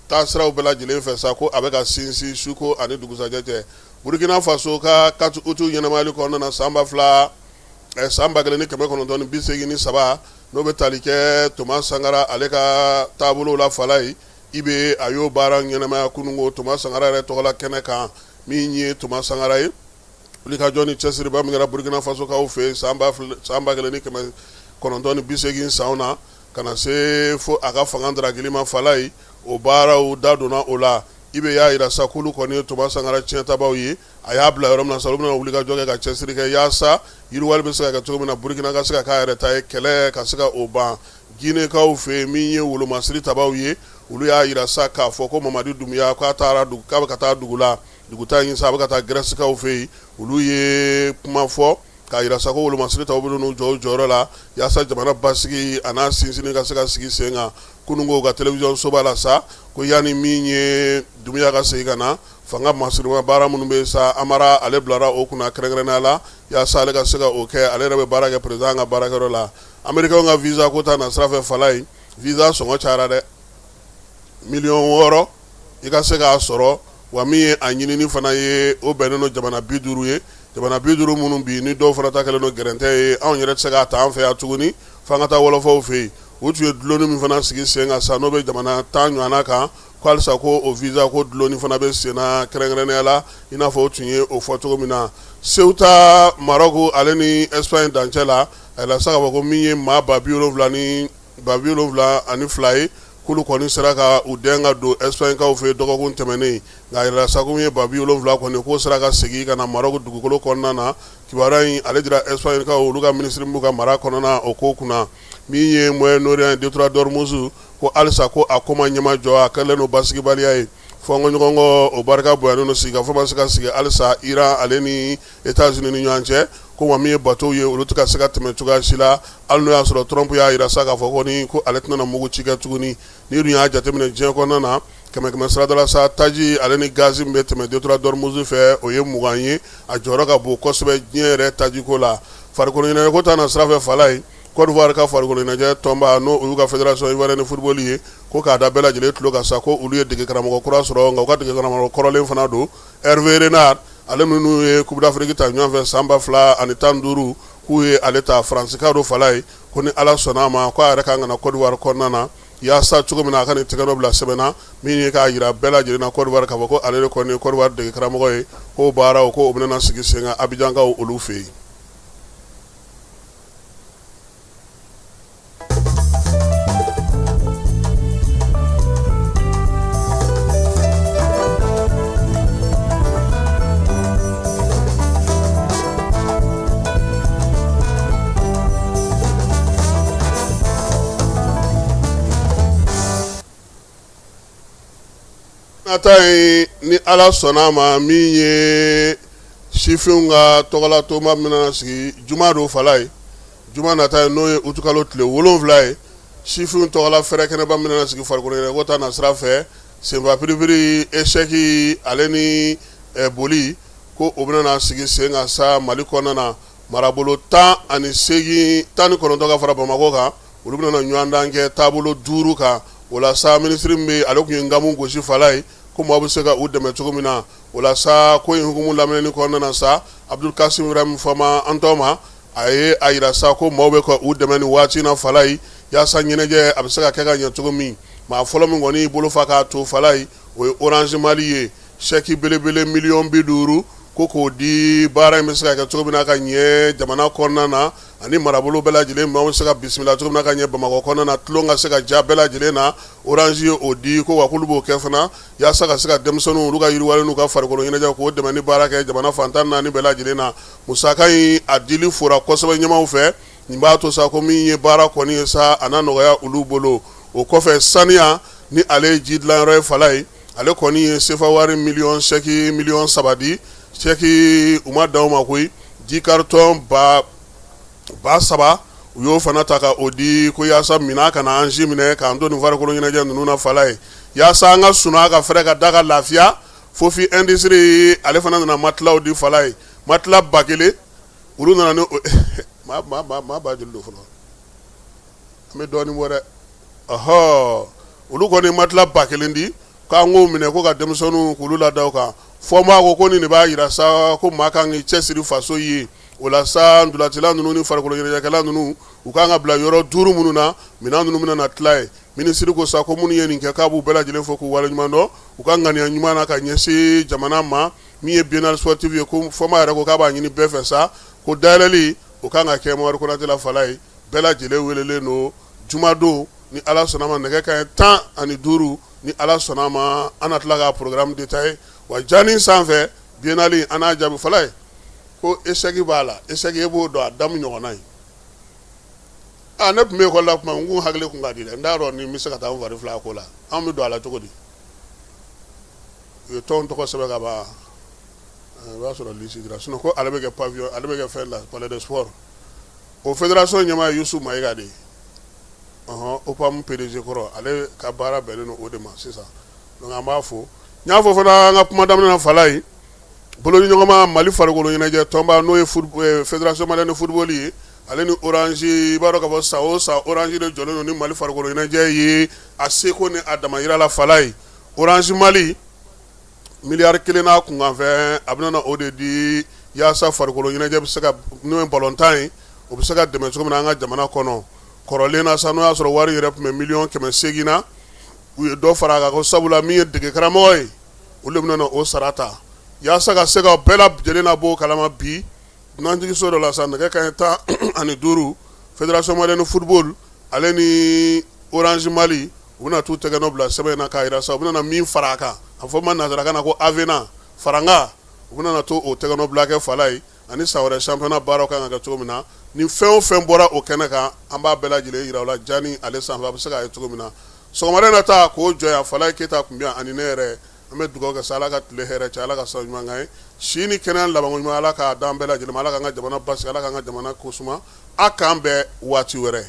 taasiraw bɛɛ lajɛlen fɛ sa ko a bɛ ka sinsin suko ani dugusajɛ cɛ Burkina Faso ka 4 août ɲɛnɛmayali kɔnɔna na san 1983 n'o bɛ tali kɛ Thomas Sankara ale ka taabolo la fala ye ibe a y'o baara ɲɛnɛmaya kunungo Thomas Sankara yɛrɛ tɔgɔla kɛnɛ kan min ye Thomas Sankara ye wulikajɔ ni cɛsiriba min kɛra Burkina Faso kaw fɛ san 1980 sanw na ka na se fo a ka fanga daragili ma fala ye o baaraw da donna o la ibe y'a yira sa k'olu kɔni ye Thomas Sankara tiɲɛtabaw ye a y'a bila yɔrɔ min na sa olu bɛna wulikajɔ kɛ ka cɛsiri kɛ yaasa yiriwali bɛ se ka kɛ cogo min na Burkina ka se ka k'a yɛrɛ ta ye kɛlɛ ka se ka o ban Ginekaw fɛ min ye wolomasiri tabaw ye olu y'a yira sa k'a fɔ ko Mamadi Doumbouya k'a bɛ ka taa dugu la duguta in sa a bɛ ka taa Grɛsikaw fɛ yen olu ye kuma fɔ k'a yira sa ko wolomasiri tabaw bɛ n'u jɔ o jɔyɔrɔ la yaasa jamana basigi a n'a sinsinni ka se ka sigi sen kan kunungo ka télévision soba la sa ko yani min ye Doumbouya ka segin ka na fanga masirima baara minnu bɛ sa Amara ale bilara o kunna kɛrɛnkɛrɛnnenya la yaasa ale ka se ka o kɛ ale yɛrɛ bɛ baara kɛ président ka baarakɛyɔrɔ la Américains ka visa ko ta na sira fɛ fala ye visa sɔngɔ cayara dɛ $6,000,000 i ka se k'a sɔrɔ wa min ye a ɲinini fana ye o bɛnnen don jamana 50 ye jamana 50 minnu bi ni dɔw fana ta kɛlen don gɛrɛntɛ ye anw yɛrɛ tɛ se k'a ta an fɛ yan tuguni f'an ka taa wɔlɔfɔw fɛ yen o tun ye dulonni min fana sigi sen kan sa n'o bɛ jamana 10 ɲɔgɔnna kan ko halisa ko o visa ko dulonni fana bɛ sen na kɛrɛnkɛrɛnnenya la i n'a fɔ o tun ye o fɔ cogo min na Ceuta Maroc ale ni Espagne dancɛ la a yɛlɛ sa k'a fɔ ko min ye maa 70,000 ani 2 ye k'olu kɔni sera ka u den ka don Espagne kaw fɛ dɔgɔkun tɛmɛnen nka a yɛlɛ sa ko min ye 70,000 kɔni k'o sera ka segin ka na Maroc dugukolo kɔnɔna na kibaruya in ale dira Espagne kaw olu ka ministre b'u ka mara kɔnɔna o ko kunna min ye Moyen-Orient Détroit d'Ormuz ko halisa ko a ko ma ɲɛma jɔ a kɛlen don basigibaliya ye fɔnkɔɲɔgɔnkɔ o barika bonyanen don sigi ka fɔ ma se ka sigi halisa Iran ale ni États-Unis ni ɲɔgɔn cɛ ko wa min ye bateau ye olu tɛ ka se ka tɛmɛ cogoya si la hali n'o y'a sɔrɔ Trump y'a yira sa k'a fɔ ko ale tɛna mugu ci kɛ tuguni ni dun y'a jateminɛ diɲɛ kɔnɔna na kɛmɛ sira dɔ la sa taji ale ni gazi min bɛ tɛmɛ Détroit d'Ormuz fɛ o ye 20 ye a jɔyɔrɔ ka bon kosɛbɛ diɲɛ yɛrɛ tajiko la farikolo ɲɛnajɛ ko ta na sira fɛ fala ye Côte d'Ivoire ka farikolo ɲɛnajɛ tɔnba n'o olu ka fédération ivoirienne de football ye ko k'a da bɛɛ lajɛlen tulo kan sa ko olu ye dege karamɔgɔ kura sɔrɔ nka u ka dege karamɔgɔ kɔrɔlen fana don Hervé Renard ale minnu ye Coupe d'Afrique ta ɲɔgɔn fɛ san 2015 k'u ye ale ta Faransi ka do fala ye ko ni Ala sɔnna a ma ko a yɛrɛ kan ka na Côte d'Ivoire kɔnɔna na yaasa cogo min na a ka nin tɛgɛ dɔ bila sɛbɛn na min ye k'a yira bɛɛ lajɛlen na Côte d'Ivoire k'a fɔ ko ale de kɔni ye Côte d'Ivoire dege karamɔgɔ ye k'o baaraw ko o bɛna sigi sen kan Abidjan kaw olu fɛ yen. nata ye ni Ala sɔnna ma min ye sifinw ka tɔgɔlatoma min na sigi juma do fala ye juma nata ye n'o ye utukalo tile 7 ye sifinw tɔgɔla fɛrɛ kɛnɛba min na sigi farikolo ɲɛnajɛ ta na sira fɛ senfa piripiri échec ale ni boli ko o bɛna na sigi sen kan sa Mali kɔnɔna na marabolo 18 ka fara Bamako kan olu bɛna na ɲɔgɔn dan kɛ taabolo 5 kan o la sa ministre min bɛ ale tun ye ngamu gosi fala ye ko maaw bɛ se ka u dɛmɛ cogo min na o la sa ko in hukumu lamɛnni kɔnɔna na sa Abdul Kasim Ibrahim Fama an tɔ ma a ye a yira sa ko maaw bɛ ka u dɛmɛ ni waati na fala ye yaasa ɲɛnajɛ a bɛ se ka kɛ ka ɲɛ cogo min maa fɔlɔ min kɔni bolo fa k'a to fala ye o ye Orange Mali ye chèque belebele $50,000,000 ko k'o di baara in bɛ se ka kɛ cogo min na ka ɲɛ jamana kɔnɔna na ani marabolo bɛɛ lajɛlen maaw bɛ se ka bisimila cogo min na ka ɲɛ Bamakɔ kɔnɔna na tulon ka se ka ja bɛɛ lajɛlen na Orange ye o di ko wa k'olu b'o kɛ fana yaasa ka se ka denmisɛnninw olu ka yiriwalen n'u ka farikolo ɲɛnajɛ k'o dɛmɛ ni baara kɛ jamana fantan 4 bɛɛ lajɛlen na musaka in a dili fora kosɛbɛ ɲɛmaw fɛ nin b'a to sa ko min ye baara kɔni ye sa a na nɔgɔya olu bolo o kɔfɛ saniya ni ale ye ji dilanyɔrɔ ye fala ye ale kɔni ye sefa wari chèque $3,000,000 di chèque u ma dan o ma koyi ji carton ba 3 u y'o fana ta ka o di ko yaasa mina kana an si minɛ k'an to nin farikolo ɲɛnajɛ ninnu na fala ye yaasa an ka suna ka fɛrɛ ka da ka lafiya fofi industrie ale fana nana matilaw di fala ye matila 1000 olu nana ni maa b'a joli do fɔlɔ an bɛ dɔɔnin bɔ dɛ olu kɔni matila 1000 di k'an k'o minɛ ko ka denmisɛnninw k'olu lada o kan fɔ maa ko nin de b'a yira sa ko maa kan k'i cɛsiri faso ye o la sa ndolatila ninnu ni farikolo ɲɛnajɛkɛla ninnu u kan ka bila yɔrɔ 5 minnu na minɛn ninnu bɛna na tila ye minisiri ko sa ko minnu ye nin kɛ k'a b'u bɛɛ lajɛlen fɔ k'u waleɲuman dɔn u ka ŋaniya ɲuman na ka ɲɛsin jamana ma min ye biennale sportive ye ko fɔma yɛrɛ ko k'a b'a ɲini bɛɛ fɛ sa ko dayɛlɛli o kan ka kɛ Mamadu Konate la fala ye bɛɛ lajɛlen welelen don jumadon ni ala sɔnna ma nɛgɛ kanɲɛ 15 ni ala sɔnna ma an na tila ka programme détaillé wa jani sanfɛ biennale an n'a jaabi fala ye ko échec b'a la échec e b'o dɔn a damu ɲɔgɔnna ye ne tun bɛ école la kuma n ko hakili kun ka di dɛ n t'a dɔn ni n bɛ se ka taa n fari fila ko la an bɛ don a la cogo di u ye tɔn tɔgɔ sɛbɛn ka ban o b'a sɔrɔ lisi dira sinon ko ale bɛ kɛ pavillon ale bɛ kɛ fɛn la palais de sport o fédération ɲɛmaa ye Yusu Mayiga de ye OPAM PDG kɔrɔ ale ka baara bɛnnen don o de ma sisan donc an b'a fo n y'a fɔ fana an ka kuma daminɛ na fala ye bolo ni ɲɔgɔnma Mali farikolo ɲɛnajɛ tɔnba n'o ye fédération malienne de football ye ale ni Orange i b'a dɔn ka fɔ sa o sa Orange de jɔlen don ni Mali farikolo ɲɛnajɛ ye a seko ni a damayira la fala ye Orange Mali miliyari 1 n'a kunkanfɛ a bɛna o de di yaasa farikolo ɲɛnajɛ bɛ se ka n'o ye balontan ye o bɛ se ka dɛmɛ cogo min na an ka jamana kɔnɔ kɔrɔlen na sa n'o y'a sɔrɔ wari yɛrɛ tun bɛ miliyɔn 800 na u ye dɔ fara a kan ko sabula min ye dege karamɔgɔ ye olu bɛna o sara ta yaasa ka se ka bɛɛ lajɛlen labɔ kalama bi dunanjigiso dɔ la sa nɛgɛ kanɲɛ 15 fédération malienne de football ale ni Orange Mali u bɛna t'u tɛgɛ nɔ bila sɛbɛn na k'a yira sa u bɛna min fara a kan a fɔ ma nanzarakan na ko avena faranga u bɛna to o tɛgɛ nɔ bila kɛ fala ye ani san wɛrɛ championnat baaraw kan ka kɛ cogo min na ni fɛn o fɛn bɔra o kɛnɛ kan an b'a bɛɛ lajɛlen yira o la jani ale sanfɛ a bɛ se k'a ye cogo min na sɔgɔmada na ta k'o jɔ yan fala ye Keyita tun bɛ yan ani ne yɛrɛ an bɛ dugawu kɛ sa ala ka tile hɛrɛ cɛ ala ka sa ɲuman kan ye si ni kɛnɛya labanko ɲuman ala k'a d'an bɛɛ lajɛlen ma ala k'an ka jamana basigi ala k'an ka jamana kosuma a k'an bɛɛ waati wɛrɛ.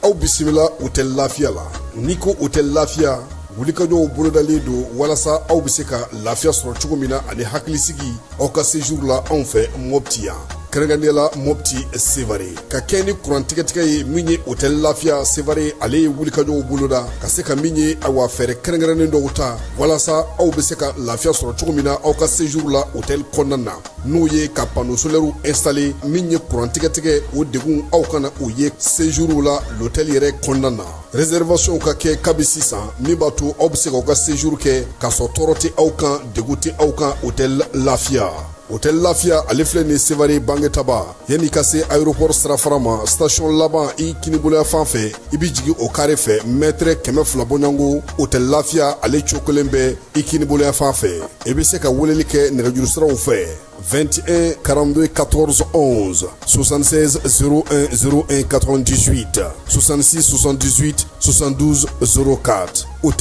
aw bisimila hôtel Lafiya la n'i ko hôtel Lafiya wulikajɔw bolodalen don walasa aw bɛ se ka lafiya sɔrɔ cogo min na ani hakilisigi aw ka séjour la anw fɛ Mopti yan kɛrɛnkɛrɛnnenya la Mopti Sevare ka kɛ ni kurantigɛtigɛ ye min ye hôtel Lafiya Sevare ale ye wulikajɔw boloda ka se ka min ye awa fɛɛrɛ kɛrɛnkɛrɛnnen dɔw ta walasa aw bɛ se ka lafiya sɔrɔ cogo min na aw ka séjour la hôtel kɔnɔna na n'o ye ka panneau solaire installé min ye kurantigɛtigɛ o degun aw kana o ye séjour la l'hôtel yɛrɛ kɔnɔna na réservation ka kɛ kabi sisan min b'a to aw bɛ se k'aw ka séjour kɛ k'a sɔrɔ tɔɔrɔ tɛ aw kan degun tɛ aw kan hôtel Lafiya. Hôtel Lafiya ale filɛ nin Sevare Bangetaba yanni ka se aéroport sirafara ma station laban i kiniboloya fan fɛ i bi jigin o carré fɛ mètre 200 bɔɲango hôtel Lafiya ale cokolen bɛ i kiniboloya fan fɛ i bɛ se ka weleli kɛ nɛgɛjuru siraw fɛ 21 42 14 11 76 01 01 98 66 78 72 04 hôtel